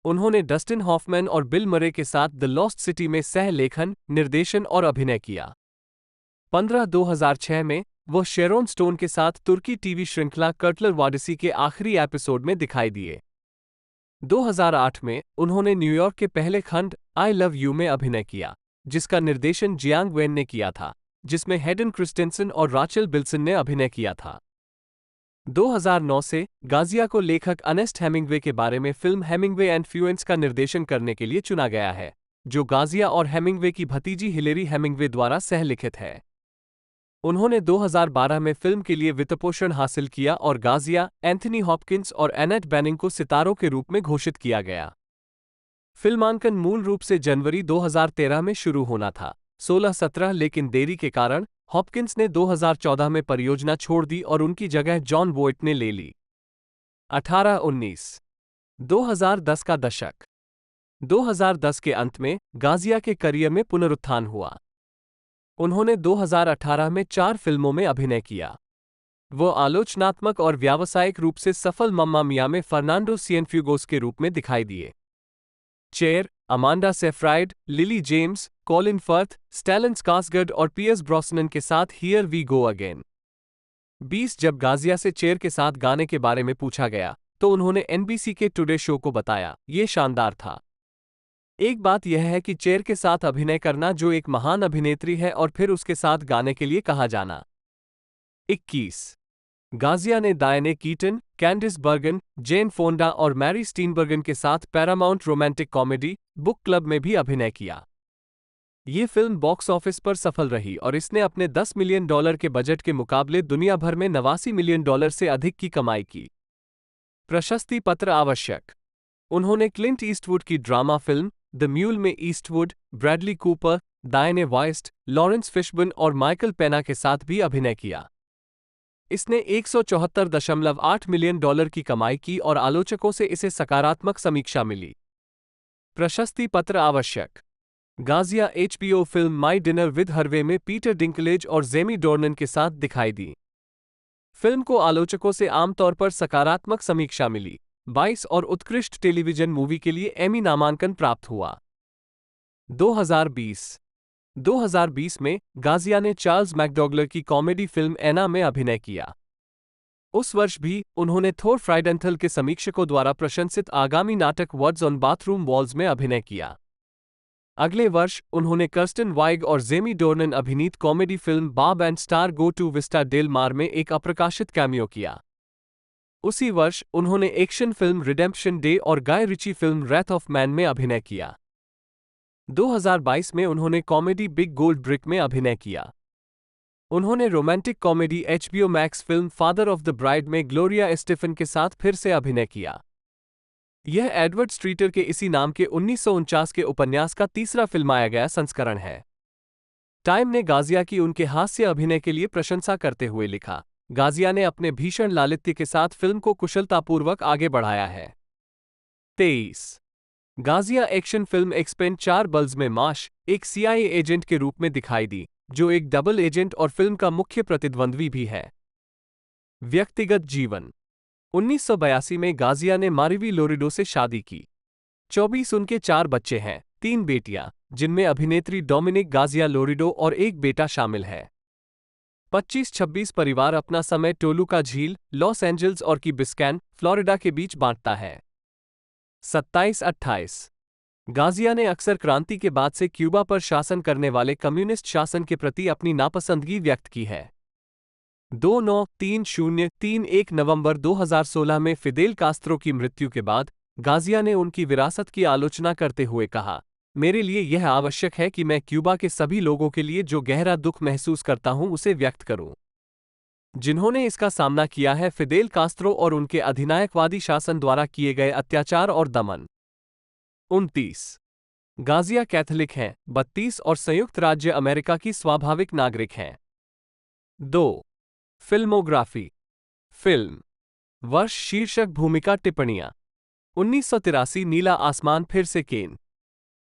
उन्होंने डस्टिन हॉफमैन और बिल मरे के साथ द लॉस्ट सिटी में सह-लेखन, निर्देशन और अभिनय किया। 15/2006 में वह शेरोन स्टोन के साथ तुर्की टीवी श्रृंखला कर्टलर वाडिसी के आखिरी एपिसोड में दिखाई दिए। 2008 में उन्होंने न्यूयॉर्क के पहले खंड आई लव यू में अभिनय किया, जिसका निर्देशन जियांग वेन ने किया था, जिसमें हेडन क्रिस्टेंसन और राचेल बिल्सन ने अभिनय किया था। 2009 से गाजिया को लेखक अर्नेस्ट हेमिंग्वे के बारे में फिल्म हेमिंग्वे एंड फ्यूएंस का निर्देशन करने के लिए चुना गया है, जो गाजिया और हेमिंग्वे की भतीजी हिलेरी हेमिंग्वे द्वारा सह-लिखित है। उन्होंने 2012 में फिल्म के लिए वित्तपोषण हासिल किया और गाजिया, एंथनी हॉपकिंस और एनेट बेनिंग को सितारों के रूप में घोषित किया गया। फिल्मांकन मूल रूप से जनवरी 2013 में शुरू होना था, 16-17, लेकिन देरी के कारण हॉपकिंस ने 2014 में परियोजना छोड़ दी और उनकी जगह जॉन वोइट ने ले ली। 18-19 2010 का दशक। 2010 के अंत में गाजिया के करियर में पुनरुत्थान हुआ। उन्होंने 2018 में 4 फिल्मों में अभिनय किया। वो आलोचनात्मक और व्यावसायिक रूप से सफल मम्मा मिया में फर्नांडो सिएनफ्यूगोस के रूप में दिखाई दिए। Cher, Amanda Seyfried, Lily James, Colin Firth, Stellan Skarsgard और पियर्स ब्रॉसनन के साथ हियर वी गो अगेन। 20 जब गाजिया से चेयर के साथ गाने के बारे में पूछा गया तो उन्होंने एनबीसी के टुडे शो को बताया, ये शानदार था। एक बात यह है कि चेयर के साथ अभिनय करना, जो एक महान अभिनेत्री है, और फिर उसके साथ गाने के लिए कहा जाना। 21 गाजिया ने डायने कीटन, कैंडिस बर्गन, जेन फोंडा और मैरी स्टीनबर्गन के साथ Paramount romantic comedy book club में भी अभिनय किया। ये फिल्म बॉक्स ऑफिस पर सफल रही और इसने अपने $10 मिलियन के बजट के मुकाबले दुनिया भर में $89 मिलियन से अधिक की कमाई की। प्रशस्ति पत्र आवश्यक। उन्होंने क्लिंट ईस्टवुड की ड्रामा फिल्म द म्यूल में Eastwood, Bradley Cooper, Dianne Wiest, Laurence Fishburne और माइकल पेना के साथ भी अभिनय किया। इसने $174.8 मिलियन की कमाई की और आलोचकों से इसे सकारात्मक समीक्षा मिली। प्रशस्ति पत्र आवश्यक। गाजिया HBO film my dinner with Harvey में पीटर डिंकलेज और जेमी डोर्नन के साथ दिखाई दी। फिल्म को आलोचकों से आमतौर पर सकारात्मक समीक्षा मिली। 22 और उत्कृष्ट टेलीविजन मूवी के लिए एमी नामांकन प्राप्त हुआ। 2020 में गाजिया ने चार्ल्स मैकडॉगलर की कॉमेडी फिल्म एना में अभिनय किया। उस वर्ष भी उन्होंने थोर फ्राइडेंथल के समीक्षकों द्वारा प्रशंसित आगामी नाटक वर्ड्स ऑन बाथरूम वॉल्स में अभिनय किया। अगले वर्ष उन्होंने कर्स्टन वाइग और जेमी डोर्नन अभिनीत कॉमेडी फिल्म बाब and Star Go to Vista Del Mar में एक अप्रकाशित कैमियो किया। उसी वर्ष उन्होंने एक्शन फिल्म रिडेम्पशन डे और Guy Ritchie film wrath of man में अभिनय किया। 2022 में उन्होंने कॉमेडी बिग गोल्ड ब्रिक में अभिनय किया। उन्होंने romantic comedy HBO max film father of the bride में ग्लोरिया एस्टेफन के साथ फिर से अभिनय किया। यह एडवर्ड स्ट्रीटर के इसी नाम के 1949 के उपन्यास का तीसरा फिल्माया गया संस्करण है। टाइम ने गाजिया की उनके हास्य अभिनय के लिए प्रशंसा करते हुए लिखा, गाजिया ने अपने भीषण लालित्य के साथ फिल्म को कुशलतापूर्वक आगे बढ़ाया है। 23 गाजिया एक्शन फिल्म एक्सपेंड 4 बल्स में माश, एक CIA एजेंट के रूप में दिखाई दी, जो एक डबल एजेंट और फिल्म का मुख्य प्रतिद्वंद्वी भी है। व्यक्तिगत जीवन। 1982 में गाजिया ने मारिवी लोरिडो से शादी की। 24 उनके 4 बच्चे हैं, 3 बेटियां, जिनमें अभिनेत्री डोमिनिक गाजिया लोरिडो और एक बेटा शामिल है। 25-26 परिवार अपना समय टोलुका झील, लॉस एंजल्स और की बिस्कैन, फ्लोरिडा के बीच बांटता है। 27-28 गाजिया ने अक्सर क्रांति के बाद से क्यूबा पर शासन करने वाले कम्युनिस्ट शासन के प्रति अपनी नापसंदगी व्यक्त की है। 29-30-31 नवंबर 2016 में फिदेल कास्त्रो की मृत्यु के बाद गाजिया ने उनकी विरासत की आलोचना करते हुए कहा, मेरे लिए यह आवश्यक है कि मैं क्यूबा के सभी लोगों के लिए जो गहरा दुख महसूस करता हूं उसे व्यक्त करूं, जिन्होंने इसका सामना किया है फिदेल कास्त्रो और उनके अधिनायकवादी शासन द्वारा किए गए अत्याचार और दमन। 29 गाजिया कैथोलिक हैं, 32 और संयुक्त राज्य अमेरिका की स्वाभाविक नागरिक हैं। 2 फिल्मोग्राफी। फिल्म वर्ष शीर्षक भूमिका टिप्पणियां। 1983 नीला आसमान फिर से केन।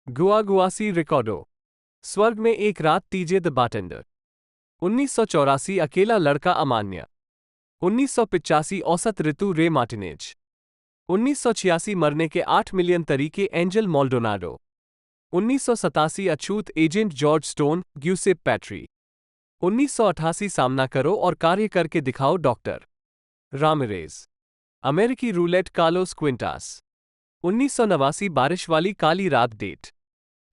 गुआगुआसी रिकॉर्डो। स्वर्ग में एक रात टीजे द बार्टेंडर। 1984 अकेला लड़का अमान्य। 1985 औसत ऋतु रे मार्टिनेज। 1986 मरने के 8 मिलियन तरीके एंजल मोल्डोनाडो। 1987 अछूत एजेंट जॉर्ज स्टोन ग्यूसेप पैट्री। 1988 सामना करो और कार्य करके दिखाओ डॉक्टर रामिरेज। अमेरिकी रूलेट कार्लोस क्विंटास। 1989 बारिश वाली काली रात डेट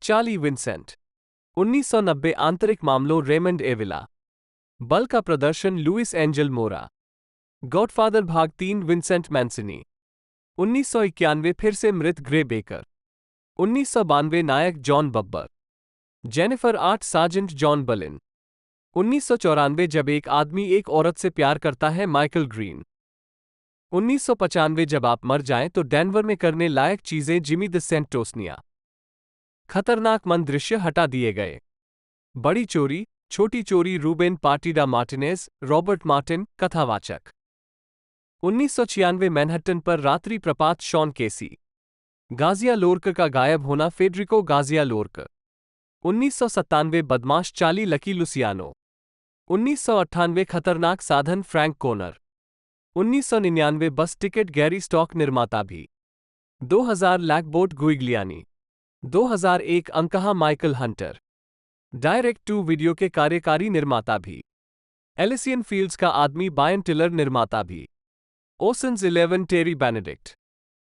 चार्ली विंसेंट। 1990 आंतरिक मामलों रेमंड एविला। बल का प्रदर्शन लुइस एंजल मोरा। गॉडफादर भाग 3 विंसेंट मैंसिनी। 1991 फिर से मृत ग्रे बेकर। 1992 नायक जॉन बब्बर। Jennifer 8 sergeant John Balin. 1994 जब एक आदमी एक औरत से प्यार करता है माइकल ग्रीन। 1995 जब आप मर जाएं तो डेनवर में करने लायक चीजें जिमी द सेंट टोस्निया। खतरनाक मन दृश्य हटा दिए गए। बड़ी चोरी, छोटी चोरी रूबेन पार्टिडा मार्टिनेज, रॉबर्ट मार्टिन, कथावाचक। 1996 मैनहट्टन पर रात्रि प्रपात शॉन केसी। गाजिया लोर्क का गायब होना फेडरिको गाजिया लोर्क। 1997 बदमाश चाली लकी लुसियानो। 1998 खतरनाक साधन फ्रैंक कोनर। 1999 बस टिकट गैरी स्टॉक निर्माता भी। 2000 लैकबोट गुइग्लियानी। 2001 अंकहा Michael Hunter. Direct to video के कार्यकारी निर्माता भी। एलिसियन फील्ड्स का आदमी बायन टिलर निर्माता भी। ओशंस 11 टेरी बेनेडिक्ट।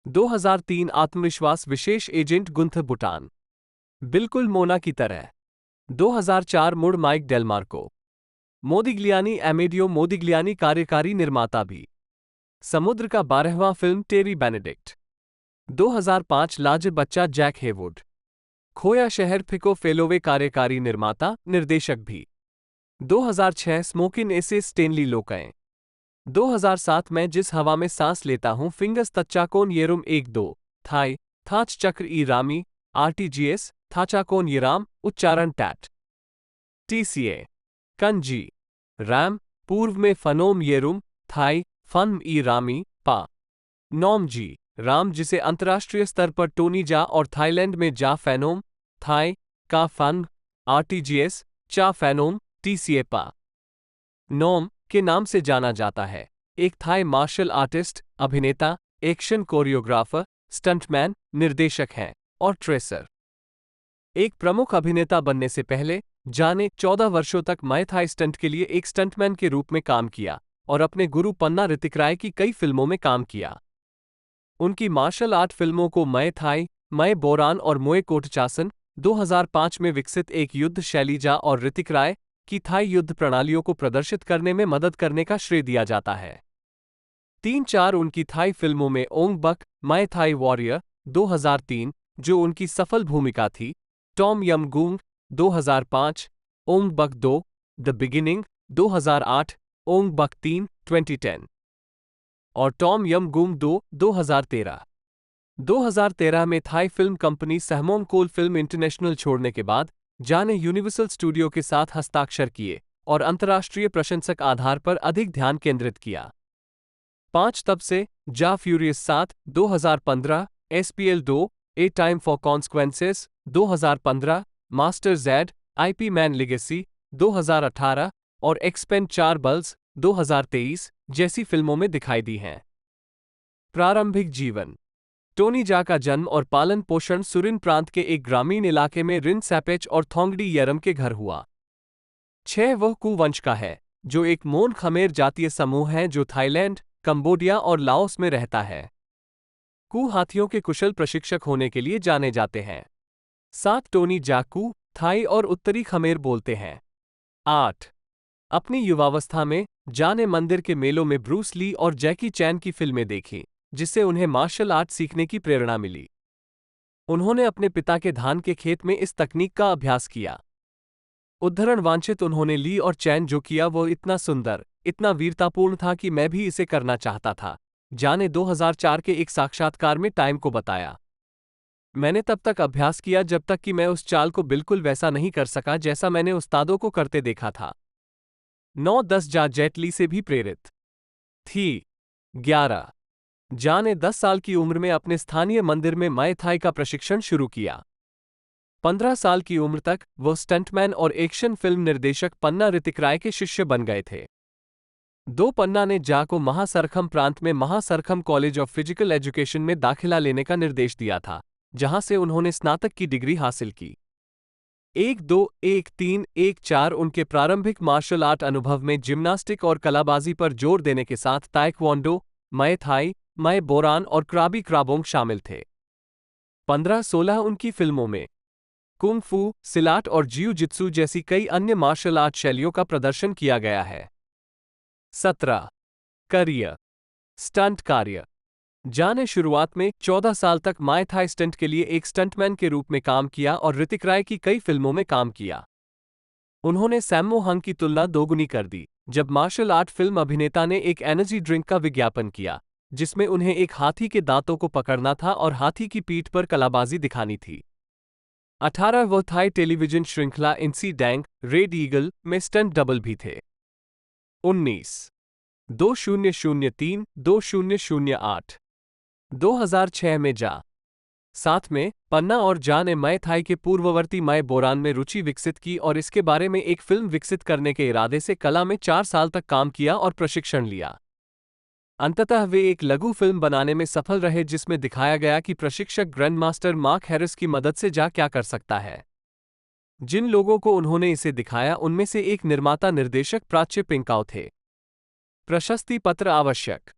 2003 आत्मविश्वास विशेष एजेंट गुंथर बुटान। बिल्कुल मोना की तरह। 2004 मुड़ माइक डेलमार्को। मोदिग्लियानी एमेडियो मोदिग्लियानी कार्यकारी निर्माता भी। समुद्र का 12वां फिल्म टेरी बेनेडिक्ट। 2005 लाज बच्चा जैक हेवुड। खोया शहर फिको फेलोवे कार्यकारी निर्माता निर्देशक भी। 2006 स्मोकिन एसे स्टेनली लोकएं। 2007 में जिस हवा में सांस लेता हूं फिंगस तच्चाकोन येरुम 1-2 थाई थाच चक्र ई रामी आरटीजीएस थाचाकोन येराम उच्चारण टैट टीसीए कंजी रैम पूर्व में फनोम येरुम थाई फन ई रामी पा नोम जी राम जिसे अंतर्राष्ट्रीय स्तर पर टोनी जा और थाईलैंड में जा फैनोम थाई का फन आरटीजीएस चा फैनोम टीसीए पा नोम के नाम से जाना जाता है। एक थाई मार्शल आर्टिस्ट, अभिनेता, एक्शन कोरियोग्राफर, स्टंटमैन, निर्देशक हैं और ट्रेसर। एक प्रमुख अभिनेता बनने से पहले जा ने 14 वर्षों तक मय थाई स्टंट के लिए एक स्टंटमैन के रूप में काम किया और अपने गुरु पन्ना ऋतिक राय की कई फिल्मों में काम किया। उनकी मार्शल आर्ट फिल्मों को मय थाई, मय बोरान और मोए कोटचासन 2005 में विकसित एक युद्ध शैली जा और ऋतिक राय की थाई युद्ध प्रणालियों को प्रदर्शित करने में मदद करने का श्रेय दिया जाता है। 3-4 उनकी थाई फिल्मों में ओंग बक, मय थाई वॉरियर 2003 जो उनकी सफल भूमिका थी, Tom Yum Goong 2005, Ong Bak 2, the beginning 2008, Ong Bak 3 2010 और टॉम यम गूंग 2 2013। 2013 में थाई फिल्म कंपनी सहमोम कोल फिल्म इंटरनेशनल छोड़ने के बाद जा ने यूनिवर्सल स्टूडियो के साथ हस्ताक्षर किए और अंतर्राष्ट्रीय प्रशंसक आधार पर अधिक ध्यान केंद्रित किया। 5 तब से जा furious 7 2015, SPL 2 A time for consequences 2015, master Z, IP man legacy 2018 और एक्सपेंड 4 बल्स 2023 जैसी फिल्मों में दिखाई दी हैं। प्रारंभिक जीवन। टोनी जा का जन्म और पालन पोषण सुरिन प्रांत के एक ग्रामीण इलाके में रिन सैपेच और थोंगडी यरम के घर हुआ। 6 वह कू वंश का है, जो एक मोन खमेर जातीय समूह है जो थाईलैंड, कंबोडिया और लाओस में रहता है। कू हाथियों के कुशल प्रशिक्षक होने के लिए जाने जाते हैं। 7 टोनी जा कू, थाई और उत्तरी खमेर बोलते हैं। 8 अपनी युवावस्था में जा ने मंदिर के मेलों में ब्रूस ली और जैकी चैन की फिल्में देखीं, जिससे उन्हें मार्शल आर्ट सीखने की प्रेरणा मिली। उन्होंने अपने पिता के धान के खेत में इस तकनीक का अभ्यास किया। उद्धरण वांछित उन्होंने ली और चैन जो किया वो इतना सुंदर, इतना वीरतापूर्ण था कि मैं भी इसे करना चाहता था, जा ने 2004 के एक साक्षात्कार में टाइम को बताया। मैंने तब तक अभ्यास किया जब तक कि मैं उस चाल को बिल्कुल वैसा नहीं कर सका जैसा मैंने उस्तादों को करते देखा था। 9-10 जा जेट ली से भी प्रेरित थी। 11 जा ने 10 साल की उम्र में अपने स्थानीय मंदिर में मय थाई का प्रशिक्षण शुरू किया। 15 साल की उम्र तक वो स्टंटमैन और एक्शन फिल्म निर्देशक पन्ना ऋतिक राय के शिष्य बन गए थे। 2 पन्ना ने जा को महासरखम प्रांत में महासरखम कॉलेज ऑफ फिजिकल एजुकेशन में दाखिला लेने का निर्देश दिया था, जहां से उन्होंने स्नातक की डिग्री हासिल की। 1-2, 1-3, 1-4 उनके प्रारंभिक मार्शल आर्ट अनुभव में जिम्नास्टिक और कलाबाजी पर जोर देने के साथ ताइक्वांडो, मय थाई, मय बोरान और क्राबी क्राबोंग शामिल थे। 15-16 उनकी फिल्मों में कुंग फू, सिलाट और जियू जित्सु जैसी कई अन्य मार्शल आर्ट शैलियों का प्रदर्शन किया गया है। 17 करियर। स्टंट कार्य। जा ने शुरुआत में 14 साल तक मय थाई स्टंट के लिए एक स्टंटमैन के रूप में काम किया और ऋतिक राय की कई फिल्मों में काम किया। उन्होंने सैम्मो हंग की तुलना दोगुनी कर दी जब मार्शल आर्ट फिल्म अभिनेता ने एक एनर्जी ड्रिंक का विज्ञापन किया, जिसमें उन्हें एक हाथी के दांतों को पकड़ना था और हाथी की पीठ पर कलाबाजी दिखानी थी। 18 वो थाई टेलीविजन श्रृंखला इंसी डैंग रेड ईगल में स्टंट डबल भी थे। 19 2003 2008 2006 में जा साथ में पन्ना और जा ने मय थाई के पूर्ववर्ती मय बोरान में रुचि विकसित की और इसके बारे में एक फिल्म विकसित करने के इरादे से कला में 4 साल तक काम किया और प्रशिक्षण लिया। अंततः वे एक लघु फिल्म बनाने में सफल रहे जिसमें दिखाया गया कि प्रशिक्षक ग्रैंडमास्टर मार्क हैरिस की मदद से जा क्या कर सकता है। जिन लोगों को उन्होंने इसे दिखाया उनमें से एक निर्माता निर्देशक प्राच्य पिंकाओ थे। प्रशस्ति पत्र आवश्यक।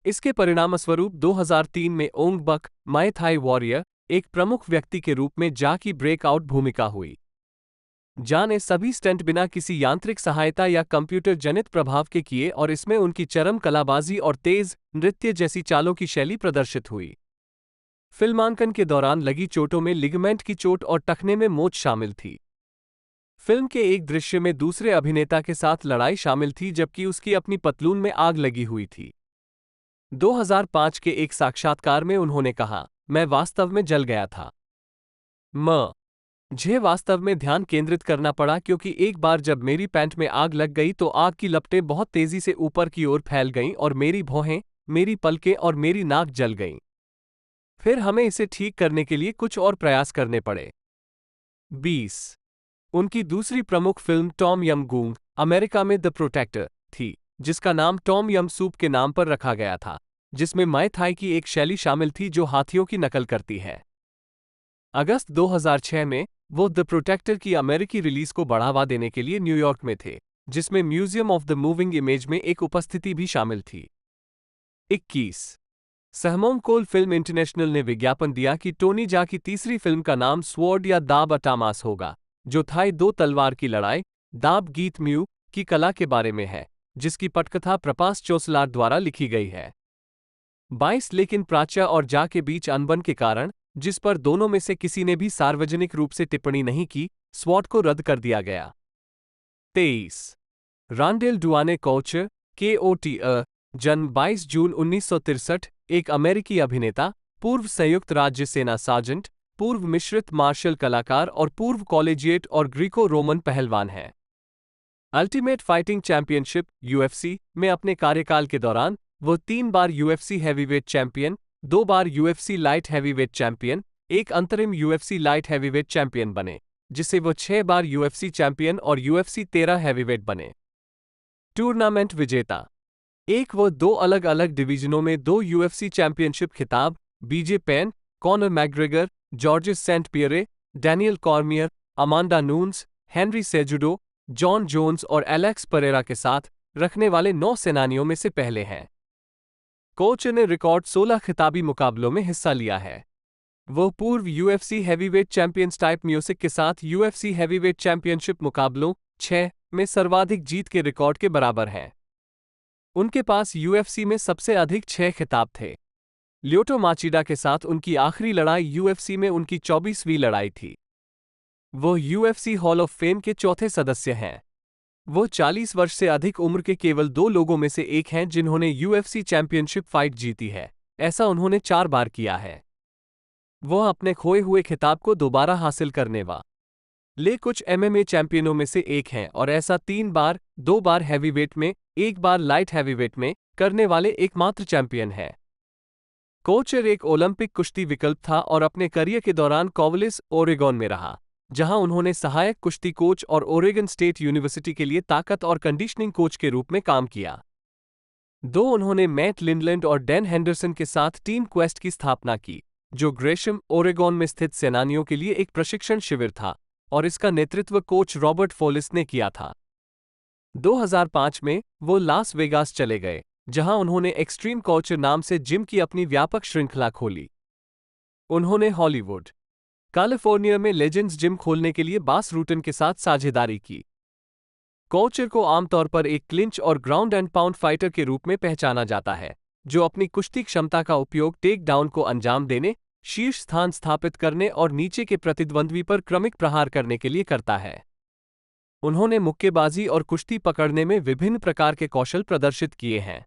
इसके परिणामस्वरूप 2003 में ओंग बक मय थाई वॉरियर एक प्रमुख व्यक्ति के रूप में जा की ब्रेकआउट भूमिका हुई। जा ने सभी स्टंट बिना किसी यांत्रिक सहायता या कंप्यूटर जनित प्रभाव के किए और इसमें उनकी चरम कलाबाजी और तेज नृत्य जैसी चालों की शैली प्रदर्शित हुई। फिल्मांकन के दौरान लगी चोटों में लिगामेंट की चोट और टखने में मोच शामिल थी। फिल्म के एक दृश्य में दूसरे अभिनेता के साथ लड़ाई शामिल थी जबकि उसकी अपनी पतलून में आग लगी हुई थी। 2005 के एक साक्षात्कार में उन्होंने कहा, मैं वास्तव में जल गया था। मुझे वास्तव में ध्यान केंद्रित करना पड़ा क्योंकि एक बार जब मेरी पैंट में आग लग गई तो आग की लपटें बहुत तेजी से ऊपर की ओर फैल गईं और मेरी भौहें, मेरी पलकें और मेरी नाक जल गईं। फिर हमें इसे ठीक करने के लिए कुछ और प्रयास करने पड़े। 20 उनकी दूसरी प्रमुख फिल्म टॉम यम गूंग अमेरिका में द प्रोटेक्टर थी, जिसका नाम टॉम यम सूप के नाम पर रखा गया था, जिसमें मय थाई की एक शैली शामिल थी जो हाथियों की नकल करती है। अगस्त 2006 में वो द प्रोटेक्टर की अमेरिकी रिलीज को बढ़ावा देने के लिए न्यूयॉर्क में थे, जिसमें museum of the moving image में एक उपस्थिति भी शामिल थी। 21 सहमोम कोल फिल्म इंटरनेशनल ने विज्ञापन दिया कि टोनी जा की तीसरी फिल्म का नाम स्वॉर्ड या दाब अटामास होगा, जो थाई दो तलवार की लड़ाई दाब गीत म्यू की कला के बारे में है, जिसकी पटकथा प्रपास चोसलार द्वारा लिखी गई है। 22 लेकिन प्राच्या और जा के बीच अनबन के कारण, जिस पर दोनों में से किसी ने भी सार्वजनिक रूप से टिप्पणी नहीं की, स्वॉट को रद्द कर दिया गया। 23 रांडेल डुआने कोचर KOT जन्म 22 जून 1963, एक अमेरिकी अभिनेता, पूर्व संयुक्त राज्य सेना सार्जेंट, पूर्व मिश्रित मार्शल कलाकार और पूर्व कॉलेजिएट और ग्रीको रोमन पहलवान है। अल्टीमेट फाइटिंग चैंपियनशिप UFC में अपने कार्यकाल के दौरान वो 3 बार UFC हैवीवेट चैंपियन, 2 बार UFC लाइट हैवीवेट चैंपियन, एक अंतरिम UFC लाइट हैवीवेट चैंपियन बने, जिससे वो 6 बार UFC चैंपियन और UFC 13 हैवीवेट बने। टूर्नामेंट विजेता। एक वो 2 अलग अलग डिवीजनों में 2 UFC चैंपियनशिप खिताब, BJ Penn, Conor McGregor, Georges St Pierre, Daniel Cormier, Amanda Nunes, Henry Cejudo, Jon Jones और एलेक्स परेरा के साथ रखने वाले 9 सेनानियों में से पहले हैं। कोचर ने रिकॉर्ड 16 खिताबी मुकाबलों में हिस्सा लिया है। वो पूर्व UFC heavyweight champions type music के साथ UFC हैवीवेट चैंपियनशिप मुकाबलों 6 में सर्वाधिक जीत के रिकॉर्ड के बराबर हैं। उनके पास UFC में सबसे अधिक 6 खिताब थे। ल्योटो माचिडा के साथ उनकी आखिरी लड़ाई UFC में उनकी 24वीं लड़ाई थी। वो UFC हॉल ऑफ फेम के चौथे सदस्य हैं। वो 40 वर्ष से अधिक उम्र के केवल 2 लोगों में से एक हैं जिन्होंने UFC चैंपियनशिप फाइट जीती है। ऐसा उन्होंने 4 बार किया है। वो अपने खोए हुए खिताब को दोबारा हासिल करने वाले कुछ MMA चैंपियनों में से एक हैं और ऐसा 3 बार, 2 बार हैवीवेट में, 1 बार लाइट हैवीवेट में करने वाले एकमात्र चैंपियन है। कोचर एक ओलंपिक कुश्ती विकल्प था और अपने करियर के दौरान कॉवलिस, ओरेगॉन में रहा, जहां उन्होंने सहायक कुश्ती कोच और ओरेगन स्टेट यूनिवर्सिटी के लिए ताकत और कंडीशनिंग कोच के रूप में काम किया। उन्होंने मैट लिंडलैंड और डैन हेंडरसन के साथ टीम क्वेस्ट की स्थापना की, जो ग्रेशम, ओरेगॉन में स्थित सेनानियों के लिए एक प्रशिक्षण शिविर था, और इसका नेतृत्व कोच रॉबर्ट फोलिस ने किया था। 2005 में वो लास वेगास चले गए, जहां उन्होंने एक्सट्रीम कोचर नाम से जिम की अपनी व्यापक श्रृंखला खोली। उन्होंने हॉलीवुड, कैलिफोर्निया में लेजेंड्स जिम खोलने के लिए बास रूटन के साथ साझेदारी की। कोचर को आमतौर पर एक क्लिंच और ग्राउंड एंड पाउंड फाइटर के रूप में पहचाना जाता है, जो अपनी कुश्ती क्षमता का उपयोग टेक डाउन को अंजाम देने, शीर्ष स्थान स्थापित करने और नीचे के प्रतिद्वंद्वी पर क्रमिक प्रहार करने के लिए करता है। उन्होंने मुक्केबाजी और कुश्ती पकड़ने में विभिन्न प्रकार के कौशल प्रदर्शित किए हैं।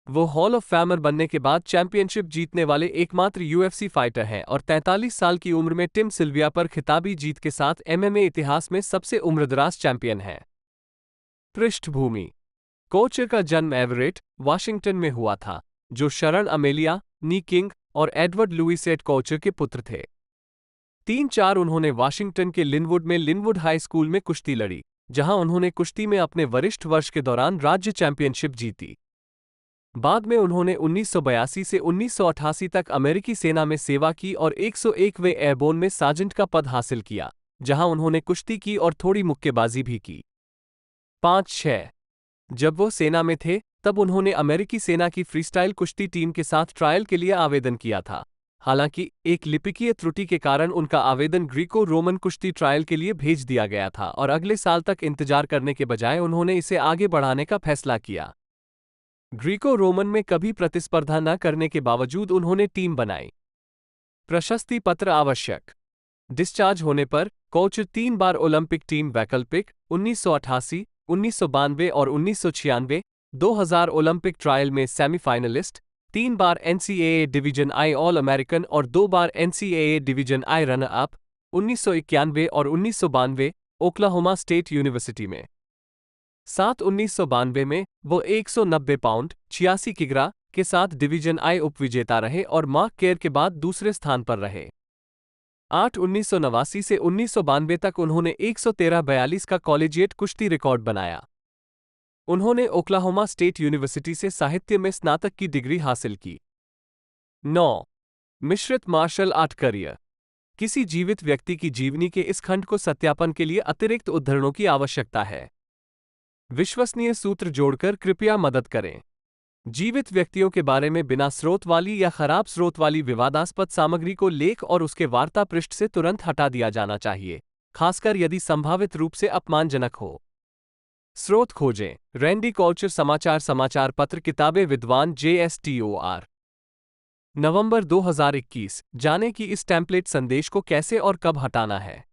वो हॉल ऑफ फेमर बनने के बाद चैंपियनशिप जीतने वाले एकमात्र यूएफसी फाइटर हैं और 43 साल की उम्र में टिम सिल्विया पर खिताबी जीत के साथ एमएमए इतिहास में सबसे उम्रदराज चैंपियन हैं। पृष्ठभूमि: कोचर का जन्म एवरेट, वाशिंगटन में हुआ था, जो शरण अमेलिया, नी किंग और एडवर्ड लुइस कोचर के पुत्र थे। 3-4 उन्होंने वाशिंगटन के लिनवुड में लिनवुड हाई स्कूल में कुश्ती लड़ी, जहां उन्होंने कुश्ती में अपने वरिष्ठ वर्ष के दौरान राज्य चैंपियनशिप जीती। बाद में उन्होंने 1982 से 1988 तक अमेरिकी सेना में सेवा की और 101वें एयरबोर्न में सार्जेंट का पद हासिल किया, जहां उन्होंने कुश्ती की और थोड़ी मुक्केबाजी भी की। 5-6 जब वो सेना में थे, तब उन्होंने अमेरिकी सेना की फ्रीस्टाइल कुश्ती टीम के साथ ट्रायल के लिए आवेदन किया था। हालांकि एक लिपिकीय त्रुटि के कारण उनका आवेदन ग्रीको रोमन कुश्ती ट्रायल के लिए भेज दिया गया था और अगले साल तक इंतजार करने के बजाय उन्होंने इसे आगे बढ़ाने का फैसला किया। ग्रीको रोमन में कभी प्रतिस्पर्धा न करने के बावजूद उन्होंने टीम बनाई। प्रशस्ति पत्र आवश्यक: डिस्चार्ज होने पर कोचर 3 बार ओलंपिक टीम वैकल्पिक 1988, 1992 और 1996, 2000 ओलंपिक ट्रायल में सेमीफाइनलिस्ट, 3 बार एनसीएए डिवीजन आई ऑल अमेरिकन और 2 बार एनसीएए डिवीजन आई रनर अप, 1991 और 1992 ओक्लाहोमा स्टेट यूनिवर्सिटी में। 1992 में वो 190 पाउंड 86 किग्रा के साथ डिवीजन आई उपविजेता रहे और मार्क केयर के बाद दूसरे स्थान पर रहे। 1989 से 1992 तक उन्होंने 113-42 का कॉलेजिएट कुश्ती रिकॉर्ड बनाया। उन्होंने ओक्लाहोमा स्टेट यूनिवर्सिटी से साहित्य में स्नातक की डिग्री हासिल की। 9. मिश्रित मार्शल आर्ट करियर: किसी जीवित व्यक्ति की जीवनी के इस खंड को सत्यापन के लिए अतिरिक्त उद्धरणों की आवश्यकता है। विश्वसनीय सूत्र जोड़कर कृपया मदद करें। जीवित व्यक्तियों के बारे में बिना स्रोत वाली या खराब स्रोत वाली विवादास्पद सामग्री को लेख और उसके वार्ता पृष्ठ से तुरंत हटा दिया जाना चाहिए, खासकर यदि संभावित रूप से अपमानजनक हो। स्रोत खोजें: रैंडी कोचर समाचार पत्र किताबें विद्वान JSTOR। नवंबर 2021। जाने कि इस टेम्पलेट संदेश को कैसे और कब हटाना है।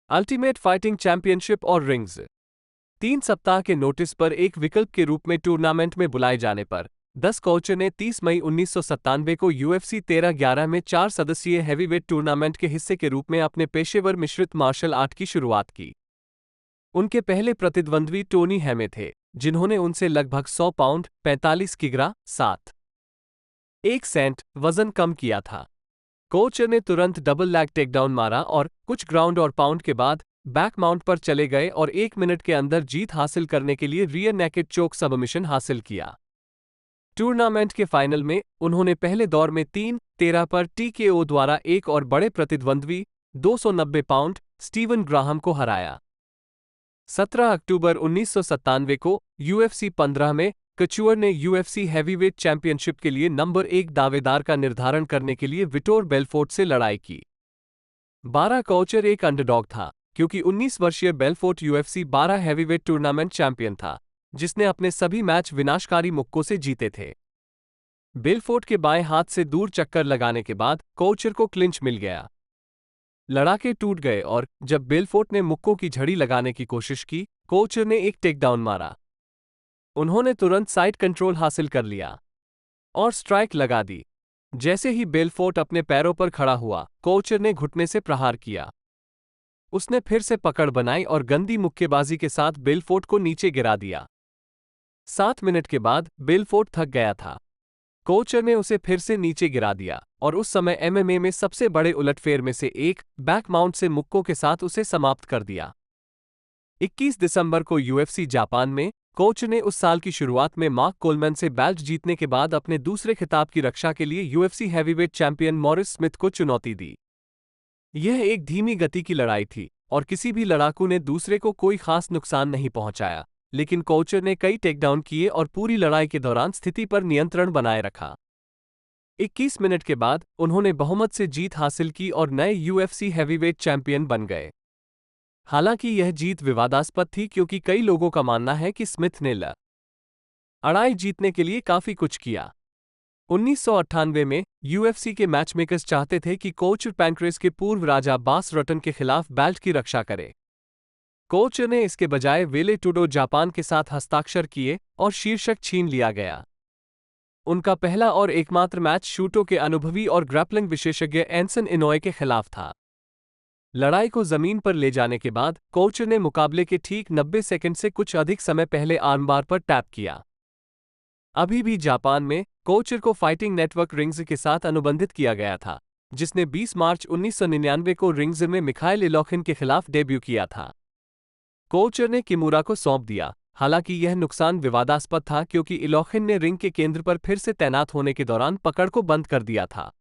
अल्टीमेट फाइटिंग चैंपियनशिप और रिंग्स। 3 सप्ताह के नोटिस पर एक विकल्प के रूप में टूर्नामेंट में बुलाए जाने पर 10 कोचर ने 30 मई 1997 को UFC 13-11 में 4 सदस्यीय हैवीवेट टूर्नामेंट के हिस्से के रूप में अपने पेशेवर मिश्रित मार्शल आर्ट की शुरुआत की। उनके पहले प्रतिद्वंद्वी टोनी हैमे थे, जिन्होंने उनसे लगभग 100 पाउंड 45 किग्रा 7.1 सेंट वजन कम किया था। कोचर ने तुरंत डबल लैग टेकडाउन मारा और कुछ ग्राउंड और पाउंड के बाद बैक माउंट पर चले गए और 1 मिनट के अंदर जीत हासिल करने के लिए रियर नेकेड चोक सबमिशन हासिल किया। टूर्नामेंट के फाइनल में उन्होंने पहले दौर में 3-13 पर TKO द्वारा एक और बड़े प्रतिद्वंद्वी 290 पाउंड स्टीवन ग्राहम को हराया। 17 अक्टूबर 1997 को UFC 15 में कचुअर ने UFC हैवीवेट चैंपियनशिप के लिए नंबर 1 दावेदार का निर्धारण करने के लिए विटोर बेलफोर्ट से लड़ाई की। 12 कोचर एक अंडरडॉग था, क्योंकि 19 वर्षीय Belfort UFC 12 heavyweight tournament champion था, जिसने अपने सभी मैच विनाशकारी मुक्कों से जीते थे। बेलफोर्ट के बाएं हाथ से दूर चक्कर लगाने के बाद कोचर को क्लिंच मिल गया। लड़ाके टूट गए और जब बेलफोर्ट ने मुक्कों की झड़ी लगाने की कोशिश की, कोचर ने एक टेकडाउन मारा। उन्होंने तुरंत साइड कंट्रोल हासिल कर लिया और स्ट्राइक लगा दी। जैसे ही बेलफोर्ट अपने पैरों पर खड़ा हुआ, कोचर ने घुटने से प्रहार किया। उसने फिर से पकड़ बनाई और गंदी मुक्केबाजी के साथ बेलफोर्ट को नीचे गिरा दिया। 7 मिनट के बाद बेलफोर्ट थक गया था। कोचर ने उसे फिर से नीचे गिरा दिया और उस समय MMA में सबसे बड़े उलटफेर में से एक बैक माउंट से मुक्कों के साथ उसे समाप्त कर दिया। 21 दिसंबर को UFC जापान में कोचर ने उस साल की शुरुआत में मार्क कोलमैन से बेल्ट जीतने के बाद अपने दूसरे खिताब की रक्षा के लिए UFC heavyweight champion Morris Smith को चुनौती दी। यह एक धीमी गति की लड़ाई थी और किसी भी लड़ाकू ने दूसरे को कोई खास नुकसान नहीं पहुंचाया, लेकिन कोचर ने कई टेकडाउन किए और पूरी लड़ाई के दौरान स्थिति पर नियंत्रण बनाए रखा। 21 मिनट के बाद उन्होंने बहुमत से जीत हासिल की और नए UFC हैवीवेट चैंपियन बन गए। हालांकि यह जीत विवादास्पद थी क्योंकि कई लोगों का मानना है कि स्मिथ ने लड़ाई जीतने के लिए काफी कुछ किया। 1998 में UFC के मैचमेकर्स चाहते थे कि कोचर पैंक्रेस के पूर्व राजा बास रटन के खिलाफ बेल्ट की रक्षा करे। कोचर ने इसके बजाय वेले टूडो जापान के साथ हस्ताक्षर किए और शीर्षक छीन लिया गया। उनका पहला और एकमात्र मैच शूटो के अनुभवी और ग्रैपलिंग विशेषज्ञ एंसन इनोए के खिलाफ था। लड़ाई को जमीन पर ले जाने के बाद कोचर ने मुकाबले के ठीक 90 सेकंड से कुछ अधिक समय पहले आर्मबार पर टैप किया। अभी भी जापान में कोचर को फाइटिंग नेटवर्क रिंग्स के साथ अनुबंधित किया गया था, जिसने 20 मार्च 1999 को रिंग्स में मिखाइल इलोखिन के खिलाफ डेब्यू किया था। कोचर ने किमुरा को सौंप दिया। हालांकि यह नुकसान विवादास्पद था क्योंकि इलोखिन ने रिंग के केंद्र पर फिर से तैनात होने के दौरान पकड़ को बंद कर दिया था।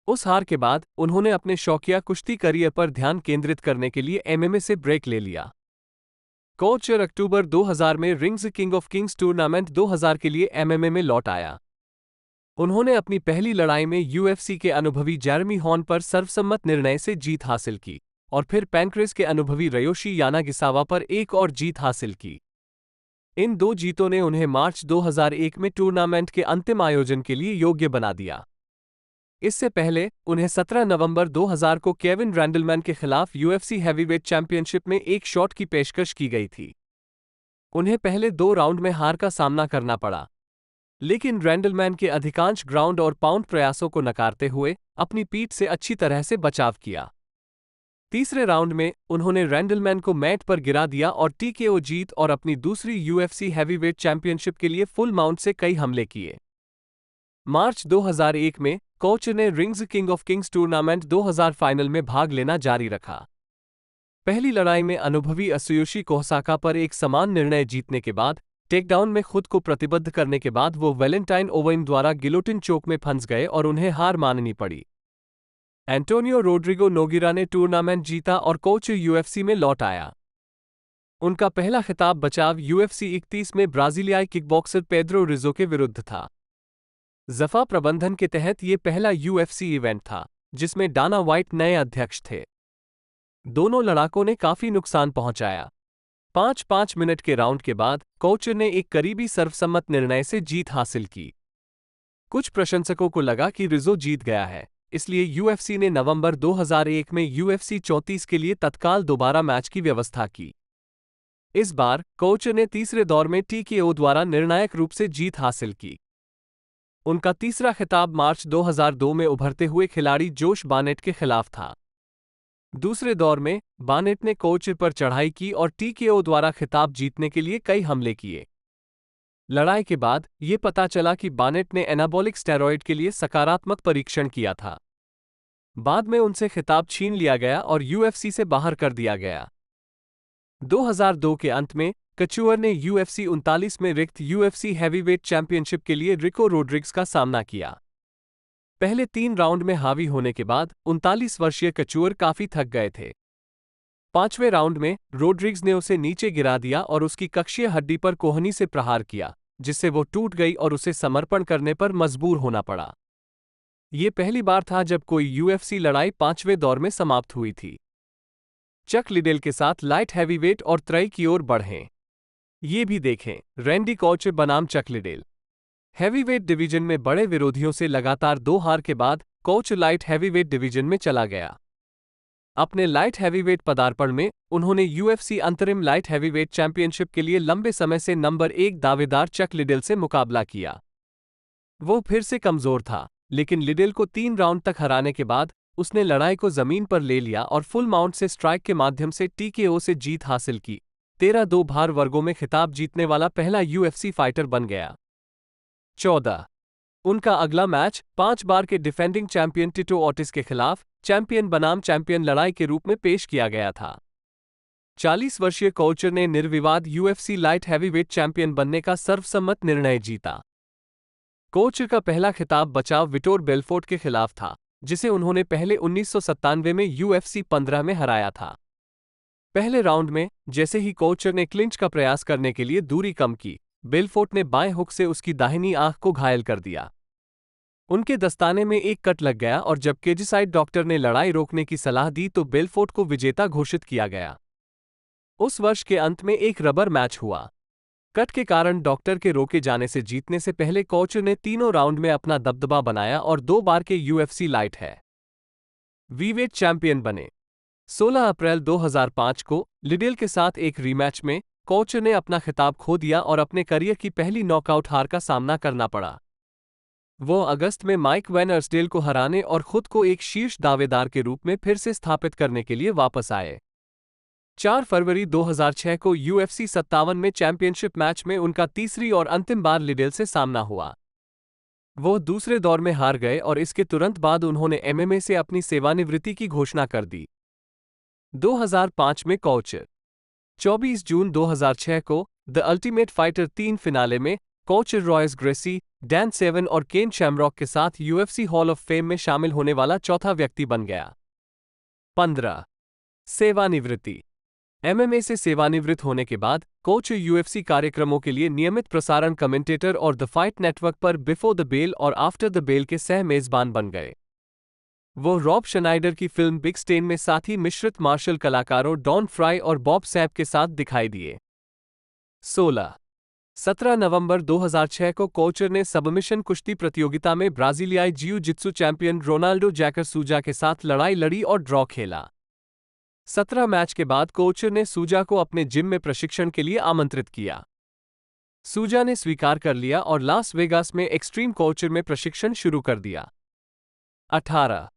उस हार के बाद उन्होंने अपने शौकिया कुश्ती करियर पर ध्यान केंद्रित करने के लिए एमएमए से ब्रेक ले लिया। कोचर अक्टूबर 2000 में rings king of Kings tournament 2000 के लिए एमएमए में लौट आया। उन्होंने अपनी पहली लड़ाई में यूएफसी के अनुभवी जेरेमी हॉर्न पर सर्वसम्मत निर्णय से जीत हासिल की और फिर पैनक्रेस के अनुभवी रयोशी यानागिसावा पर एक और जीत हासिल की। इन 2 जीतों ने उन्हें मार्च 2001 में टूर्नामेंट के अंतिम आयोजन के लिए योग्य बना दिया। इससे पहले उन्हें 17 नवंबर 2000 को केविन रैंडलमैन के खिलाफ यूएफसी हैवीवेट चैंपियनशिप में एक शॉट की पेशकश की गई थी। उन्हें पहले 2 राउंड में हार का सामना करना पड़ा, लेकिन रैंडलमैन के अधिकांश ग्राउंड और पाउंड प्रयासों को नकारते हुए अपनी पीठ से अच्छी तरह से बचाव किया। तीसरे राउंड में उन्होंने रैंडलमैन को मैट पर गिरा दिया और टीकेओ जीत और अपनी दूसरी यूएफसी हैवीवेट चैंपियनशिप के लिए फुल माउंट से कई हमले किए। मार्च 2001 में कोचर ने rings king of Kings tournament 2000 final में भाग लेना जारी रखा। पहली लड़ाई में अनुभवी असुयोशी कोहसाका पर एक समान निर्णय जीतने के बाद टेकडाउन में खुद को प्रतिबद्ध करने के बाद वो वैलेंटाइन ओवेन द्वारा गिलोटिन चोक में फंस गए और उन्हें हार माननी पड़ी। एंटोनियो रोड्रिगो नोगिरा ने टूर्नामेंट जीता और कोचर यूएफसी में लौट आया। उनका पहला खिताब बचाव यूएफसी 31 में ब्राजीलियाई किकबॉक्सर पेद्रो रिजो के विरुद्ध था। जफा प्रबंधन के तहत ये पहला यूएफसी इवेंट था जिसमें डाना व्हाइट नए अध्यक्ष थे। दोनों लड़ाकों ने काफी नुकसान पहुंचाया। 5-5 मिनट के राउंड के बाद कोचर ने एक करीबी सर्वसम्मत निर्णय से जीत हासिल की। कुछ प्रशंसकों को लगा कि रिजो जीत गया है, इसलिए यूएफसी ने नवंबर 2001 में यूएफसी 34 के लिए तत्काल दोबारा मैच की व्यवस्था की। इस बार कोचर ने तीसरे दौर में टीकेओ द्वारा निर्णायक रूप से जीत हासिल की। उनका तीसरा खिताब मार्च 2002 में उभरते हुए खिलाड़ी जोश बार्नेट के खिलाफ था। दूसरे दौर में बार्नेट ने कोचर पर चढ़ाई की और टीकेओ द्वारा खिताब जीतने के लिए कई हमले किए। लड़ाई के बाद ये पता चला कि बार्नेट ने एनाबॉलिक स्टेरॉयड के लिए सकारात्मक परीक्षण किया था। बाद में उनसे खिताब छीन लिया गया और यूएफसी से बाहर कर दिया गया। 2002 के अंत में कचुअर ने यूएफसी 39 में रिक्त यूएफसी हैवीवेट चैंपियनशिप के लिए रिको रोड्रिग्स का सामना किया। पहले 3 राउंड में हावी होने के बाद 39 वर्षीय कचुअर काफी थक गए थे। 5वें राउंड में रोड्रिग्स ने उसे नीचे गिरा दिया और उसकी कक्षीय हड्डी पर कोहनी से प्रहार किया, जिससे वो टूट गई और उसे समर्पण करने पर मजबूर होना पड़ा। ये पहली बार था जब कोई यूएफसी लड़ाई 5वें दौर में समाप्त हुई थी। चक लिडेल के साथ लाइट हैवीवेट और त्रय की ओर बढ़ें। ये भी देखें, रैंडी कोचर बनाम चक लिडेल। हैवीवेट डिवीजन में बड़े विरोधियों से लगातार 2 हार के बाद कोचर लाइट हैवीवेट डिवीजन में चला गया। अपने लाइट हैवीवेट पदार्पण में उन्होंने यूएफसी अंतरिम लाइट हैवीवेट चैंपियनशिप के लिए लंबे समय से नंबर 1 दावेदार चक लिडेल से मुकाबला किया। वो फिर से कमजोर था, लेकिन लिडेल को 3 राउंड तक हराने के बाद उसने लड़ाई को जमीन पर ले लिया और फुल माउंट से स्ट्राइक के माध्यम से टीकेओ से जीत हासिल की। 13 भार वर्गों में खिताब जीतने वाला पहला यूएफसी फाइटर बन गया। 14 उनका अगला मैच 5 बार के डिफेंडिंग चैंपियन टिटो ऑर्टिस के खिलाफ चैंपियन बनाम चैंपियन लड़ाई के रूप में पेश किया गया था। 40 वर्षीय कोचर ने निर्विवाद यूएफसी लाइट हैवीवेट चैंपियन बनने का सर्वसम्मत निर्णय जीता। कोचर का पहला खिताब बचाव विटोर बेल्फोर्ट के खिलाफ था, जिसे उन्होंने पहले 1997 में यूएफसी 15 में हराया था। पहले राउंड में जैसे ही कोचर ने क्लिंच का प्रयास करने के लिए दूरी कम की, बेल्फोर्ट ने बाएं हुक से उसकी दाहिनी आंख को घायल कर दिया। उनके दस्ताने में एक कट लग गया और जब केजीसाइड डॉक्टर ने लड़ाई रोकने की सलाह दी तो बेल्फोर्ट को विजेता घोषित किया गया। उस वर्ष के अंत में एक रबर मैच हुआ। कट के कारण डॉक्टर के रोके जाने से जीतने से पहले कोचर ने तीनों राउंड में अपना दबदबा बनाया और 2 बार के यूएफसी लाइट है वीवेट चैंपियन बने। 16 अप्रैल 2005 को लिडेल के साथ एक रीमैच में कोचर ने अपना खिताब खो दिया और अपने करियर की पहली नॉकआउट हार का सामना करना पड़ा। वो अगस्त में माइक वैन अर्सडेल को हराने और खुद को एक शीर्ष दावेदार के रूप में फिर से स्थापित करने के लिए वापस आए। 4 फरवरी 2006 को UFC 57 में चैंपियनशिप मैच में उनका तीसरी और अंतिम बार लिडेल से सामना हुआ। वो दूसरे दौर में हार गए और इसके तुरंत बाद उन्होंने MMA से अपनी सेवानिवृत्ति की घोषणा कर दी। 2005 में कोचर 24 जून 2006 को द अल्टीमेट फाइटर 3 फिनाले में coach Royce Gracie, Dan Severn और केन शैमरॉक के साथ UFC हॉल ऑफ फेम में शामिल होने वाला चौथा व्यक्ति बन गया। 15 सेवानिवृत्ति। MMA से सेवानिवृत्त होने के बाद कोच UFC कार्यक्रमों के लिए नियमित प्रसारण कमेंटेटर और द फाइट नेटवर्क पर बिफोर द बेल और आफ्टर द बेल के सह मेजबान बन गए। वो रॉब शनाइडर की फिल्म बिग स्टेन में साथी मिश्रित मार्शल कलाकारों डॉन फ्राई और बॉब सैप के साथ दिखाई दिए। 17 नवंबर 2006 को कोचर ने सबमिशन कुश्ती प्रतियोगिता में ब्राजीलियाई जियू जित्सु चैंपियन रोनाल्डो जैकर सूजा के साथ लड़ाई लड़ी और ड्रॉ खेला। 17 मैच के बाद कोचर ने सूजा को अपने जिम में प्रशिक्षण के लिए आमंत्रित किया। सूजा ने स्वीकार कर लिया और लास वेगास में एक्सट्रीम कोचर में प्रशिक्षण शुरू कर दिया। 18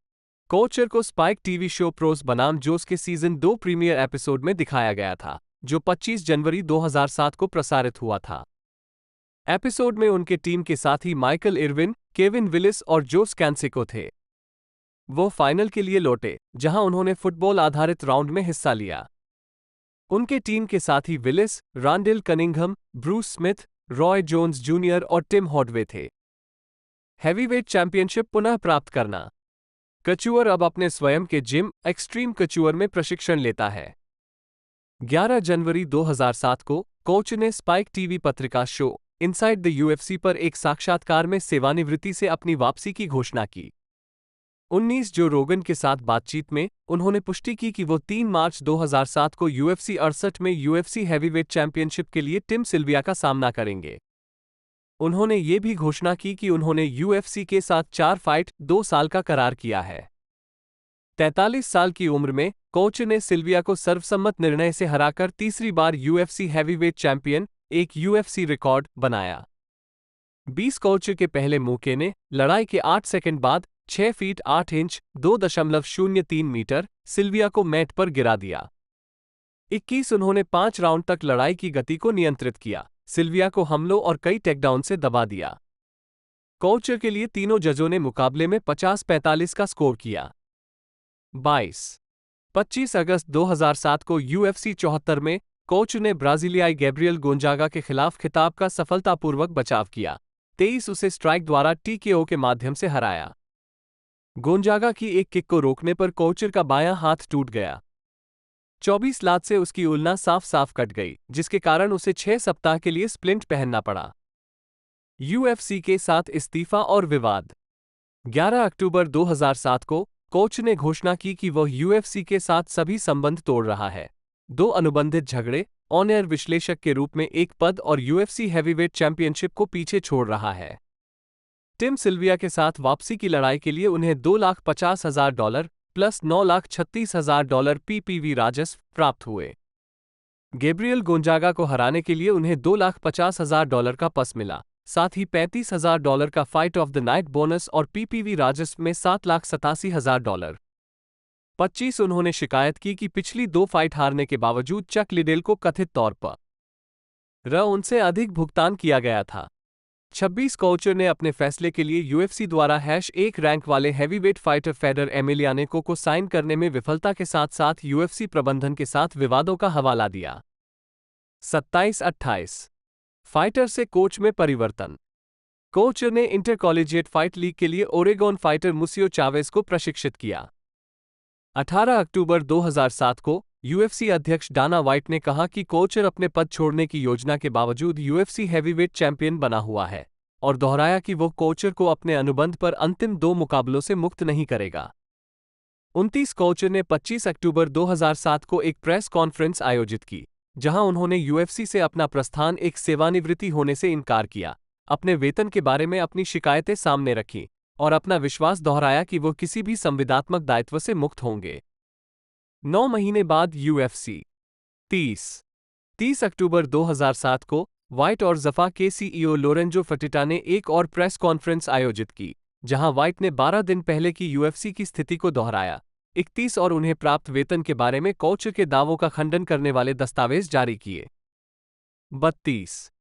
कोचर को स्पाइक टीवी शो प्रोस बनाम जोस के सीजन 2 प्रीमियर एपिसोड में दिखाया गया था, जो 25 जनवरी 2007 को प्रसारित हुआ था। एपिसोड में उनके टीम के साथी माइकल इरविन, केविन विलिस और जोस कैंसिको थे। वो फाइनल के लिए लौटे, जहां उन्होंने फुटबॉल आधारित राउंड में हिस्सा लिया। उनके टीम के साथी Willis, Randall Cunningham, Bruce Smith, Roy Jones junior और टिम हॉडवे थे। हैवीवेट चैंपियनशिप पुनः प्राप्त करना। कचुअर अब अपने स्वयं के जिम एक्सट्रीम कचुअर में प्रशिक्षण लेता है। 11 जनवरी 2007 को कोच ने स्पाइक टीवी पत्रिका शो इनसाइड द UFC पर एक साक्षात्कार में सेवानिवृत्ति से अपनी वापसी की घोषणा की। 19 जो रोगन के साथ बातचीत में उन्होंने पुष्टि की कि वो 3 मार्च 2007 को UFC 68 में UFC हैवीवेट चैंपियनशिप के लिए टिम सिल्विया का सामना करेंगे। उन्होंने ये भी घोषणा की कि उन्होंने UFC के साथ 4 फाइट 2 साल का करार किया है। 43 साल की उम्र में कोच ने सिल्विया को सर्वसम्मत निर्णय से हराकर तीसरी बार UFC हैवीवेट चैंपियन, एक UFC रिकॉर्ड बनाया। 20 कोच के पहले मौके ने लड़ाई के 8 सेकंड बाद 6 फीट 8 इंच 2.03 मीटर सिल्विया को मैट पर गिरा दिया। 21 उन्होंने 5 राउंड तक लड़ाई की गति को नियंत्रित किया, सिल्विया को हमलों और कई टेकडाउन से दबा दिया। कोचर के लिए तीनों जजों ने मुकाबले में 50-45 का स्कोर किया। 25 अगस्त 2007 को UFC 74 में कोच ने ब्राजीलियाई गैब्रियल गोंजागा के खिलाफ खिताब का सफलतापूर्वक बचाव किया। 23 उसे स्ट्राइक द्वारा TKO के माध्यम से हराया। गोंजागा की एक किक को रोकने पर कोचर का बायां हाथ टूट गया। 24 लात से उसकी उल्ना साफ साफ कट गई, जिसके कारण उसे 6 सप्ताह के लिए स्प्लिंट पहनना पड़ा। UFC के साथ इस्तीफा और विवाद। 11 अक्टूबर 2007 को कोच ने घोषणा की कि वह UFC के साथ सभी संबंध तोड़ रहा है। 2 अनुबंधित झगड़े, ऑन एयर विश्लेषक के रूप में एक पद और UFC हैवीवेट चैंपियनशिप को पीछे छोड़ रहा है। टिम सिल्विया के साथ वापसी की लड़ाई के लिए उन्हें $2,50,000 प्लस $9,36,000 PPV राजस्व प्राप्त हुए। गैब्रियल गोंजागा को हराने के लिए उन्हें $2,50,000 का पस मिला, साथ ही $35,000 का fight of the night bonus और PPV राजस्व में $7,87,000। 25 उन्होंने शिकायत की कि पिछली 2 फाइट हारने के बावजूद चक लिडेल को कथित तौर पर उनसे अधिक भुगतान किया गया था। 26 कोचर ने अपने फैसले के लिए UFC द्वारा #1 रैंक वाले हैवीवेट फाइटर फेडर एमिलियानेको को साइन करने में विफलता के साथ साथ UFC प्रबंधन के साथ विवादों का हवाला दिया। 27-28 फाइटर से कोच में परिवर्तन। कोचर ने इंटरकॉलेजिएट फाइट लीग के लिए ओरेगोन फाइटर मुसियो चावेज को प्रशिक्षित किया। 18 अक्टूबर 2007 को UFC अध्यक्ष डाना वाइट ने कहा कि कोचर अपने पद छोड़ने की योजना के बावजूद UFC हैवीवेट चैंपियन बना हुआ है और दोहराया कि वो कोचर को अपने अनुबंध पर अंतिम 2 मुकाबलों से मुक्त नहीं करेगा। 29 कोचर ने 25 अक्टूबर 2007 को एक प्रेस कॉन्फ्रेंस आयोजित की, जहां उन्होंने UFC से अपना प्रस्थान एक सेवानिवृत्ति होने से इनकार किया, अपने वेतन के बारे में अपनी शिकायतें सामने रखीं और अपना विश्वास दोहराया कि वो किसी भी संविदात्मक दायित्व से मुक्त होंगे। 9 महीने बाद UFC 30 अक्टूबर 2007 को व्हाइट और जफा के सीईओ लोरेंजो फर्टिटा ने एक और प्रेस कॉन्फ्रेंस आयोजित की, जहां व्हाइट ने 12 दिन पहले की यूएफसी की स्थिति को दोहराया, 31 और उन्हें प्राप्त वेतन के बारे में कोच के दावों का खंडन करने वाले दस्तावेज जारी किए। 32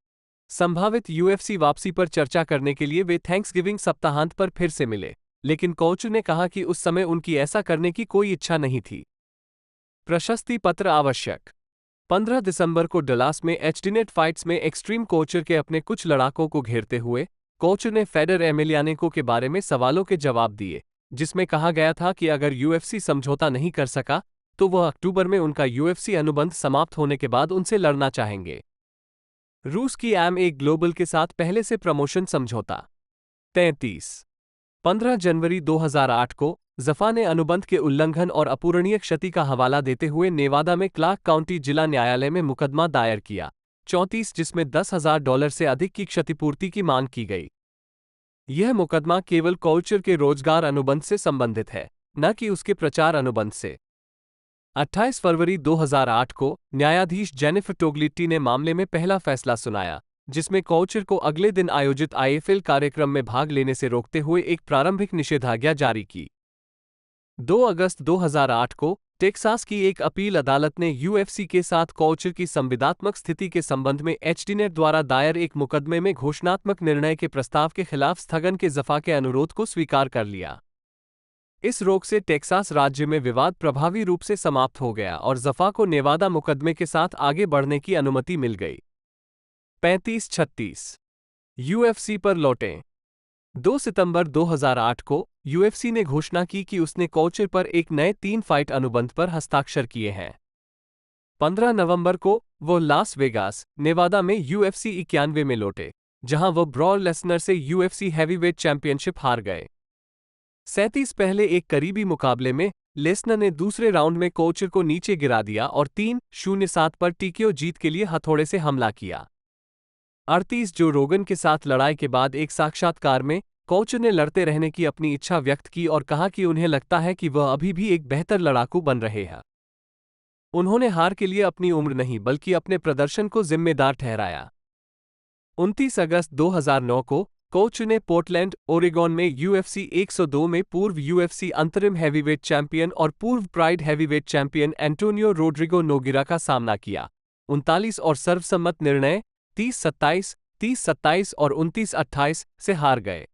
संभावित यूएफसी वापसी पर चर्चा करने के लिए वे थैंक्सगिविंग सप्ताहांत पर फिर से मिले, लेकिन कोच ने कहा कि उस समय उनकी ऐसा करने की कोई इच्छा नहीं थी। प्रशस्ति पत्र आवश्यक। 15 दिसंबर को डलास में एचडीनेट फाइट्स में एक्सट्रीम कोचर के अपने कुछ लड़ाकों को घेरते हुए कोचर ने फेडर एमिलियानेको के बारे में सवालों के जवाब दिए, जिसमें कहा गया था कि अगर यूएफसी समझौता नहीं कर सका तो वह अक्टूबर में उनका यूएफसी अनुबंध समाप्त होने के बाद उनसे लड़ना चाहेंगे। रूस की एम1 ग्लोबल के साथ पहले से प्रमोशन समझौता। 33 15 जनवरी 2008 को जफा ने अनुबंध के उल्लंघन और अपूरणीय क्षति का हवाला देते हुए नेवादा में क्लार्क काउंटी जिला न्यायालय में मुकदमा दायर किया, 34 जिसमें $10,000 से अधिक की क्षतिपूर्ति की मांग की गई। यह मुकदमा केवल कोचर के रोजगार अनुबंध से संबंधित है, न कि उसके प्रचार अनुबंध से। 28 फरवरी 2008 को न्यायाधीश जेनिफर टोग्लिट्टी ने मामले में पहला फैसला सुनाया, जिसमें कोचर को अगले दिन आयोजित आईएफएल कार्यक्रम में भाग लेने से रोकते हुए एक प्रारंभिक निषेधाज्ञा जारी की। 2 अगस्त 2008 को टेक्सास की एक अपील अदालत ने यूएफसी के साथ कोचर की संविदात्मक स्थिति के संबंध में एचडीनेट द्वारा दायर एक मुकदमे में घोषणात्मक निर्णय के प्रस्ताव के खिलाफ स्थगन के जफा के अनुरोध को स्वीकार कर लिया। इस रोक से टेक्सास राज्य में विवाद प्रभावी रूप से समाप्त हो गया और जफा को नेवादा मुकदमे के साथ आगे बढ़ने की अनुमति मिल गई। 35-36 यूएफसी पर लौटें। 2 सितंबर 2008 को यूएफसी ने घोषणा की कि उसने कोचर पर एक नए 3 फाइट अनुबंध पर हस्ताक्षर किए हैं। 15 नवंबर को वो लास वेगास, नेवादा में यूएफसी 91 में लौटे, जहां वो ब्रॉड लेसनर से यूएफसी हैवीवेट चैंपियनशिप हार गए। 37 पहले एक करीबी मुकाबले में लेसनर ने दूसरे राउंड में कोचर को नीचे गिरा दिया और 3-0-7 पर टीकेओ जीत के लिए हथौड़े से हमला किया। 38 जो रोगन के साथ लड़ाई के बाद एक साक्षात्कार में कोचर ने लड़ते रहने की अपनी इच्छा व्यक्त की और कहा कि उन्हें लगता है कि वह अभी भी एक बेहतर लड़ाकू बन रहे हैं। उन्होंने हार के लिए अपनी उम्र नहीं बल्कि अपने प्रदर्शन को जिम्मेदार ठहराया। 29 अगस्त 2009 को कोचर ने पोर्टलैंड, ओरेगॉन में यूएफसी 102 में पूर्व यूएफसी अंतरिम हैवीवेट चैंपियन और पूर्व Pride heavyweight champion Antonio Rodrigo Nogueira का सामना किया। 39 और सर्वसम्मत निर्णय 30-27, 30-27 और 29-28 से हार गए।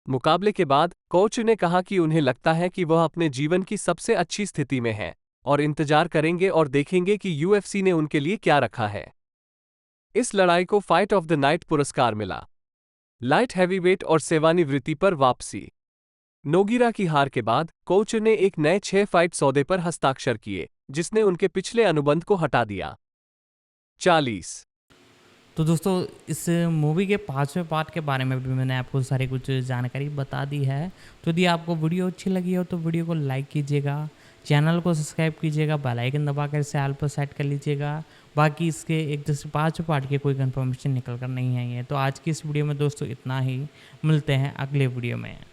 मुकाबले के बाद कोचर ने कहा कि उन्हें लगता है कि वह अपने जीवन की सबसे अच्छी स्थिति में है और इंतजार करेंगे और देखेंगे कि यूएफसी ने उनके लिए क्या रखा है। इस लड़ाई को फाइट ऑफ द नाइट पुरस्कार मिला। लाइट हैवीवेट और सेवानिवृत्ति पर वापसी। नोगिरा की हार के बाद कोचर ने एक नए 6 फाइट सौदे पर हस्ताक्षर किए, जिसने उनके पिछले अनुबंध को हटा दिया। 40 तो दोस्तों इस मूवी के 5वें पार्ट के बारे में भी मैंने आपको सारी कुछ जानकारी बता दी है। तो यदि आपको वीडियो अच्छी लगी हो तो वीडियो को लाइक कीजिएगा, चैनल को सब्सक्राइब कीजिएगा, बेल आइकन दबाकर इसे ऑल पर सेट कर लीजिएगा। बाकी इसके 1 से 5 पार्ट की कोई कंफर्मेशन निकल कर नहीं आई है। तो आज की इस वीडियो में दोस्तों इतना ही, मिलते हैं अगले वीडियो में।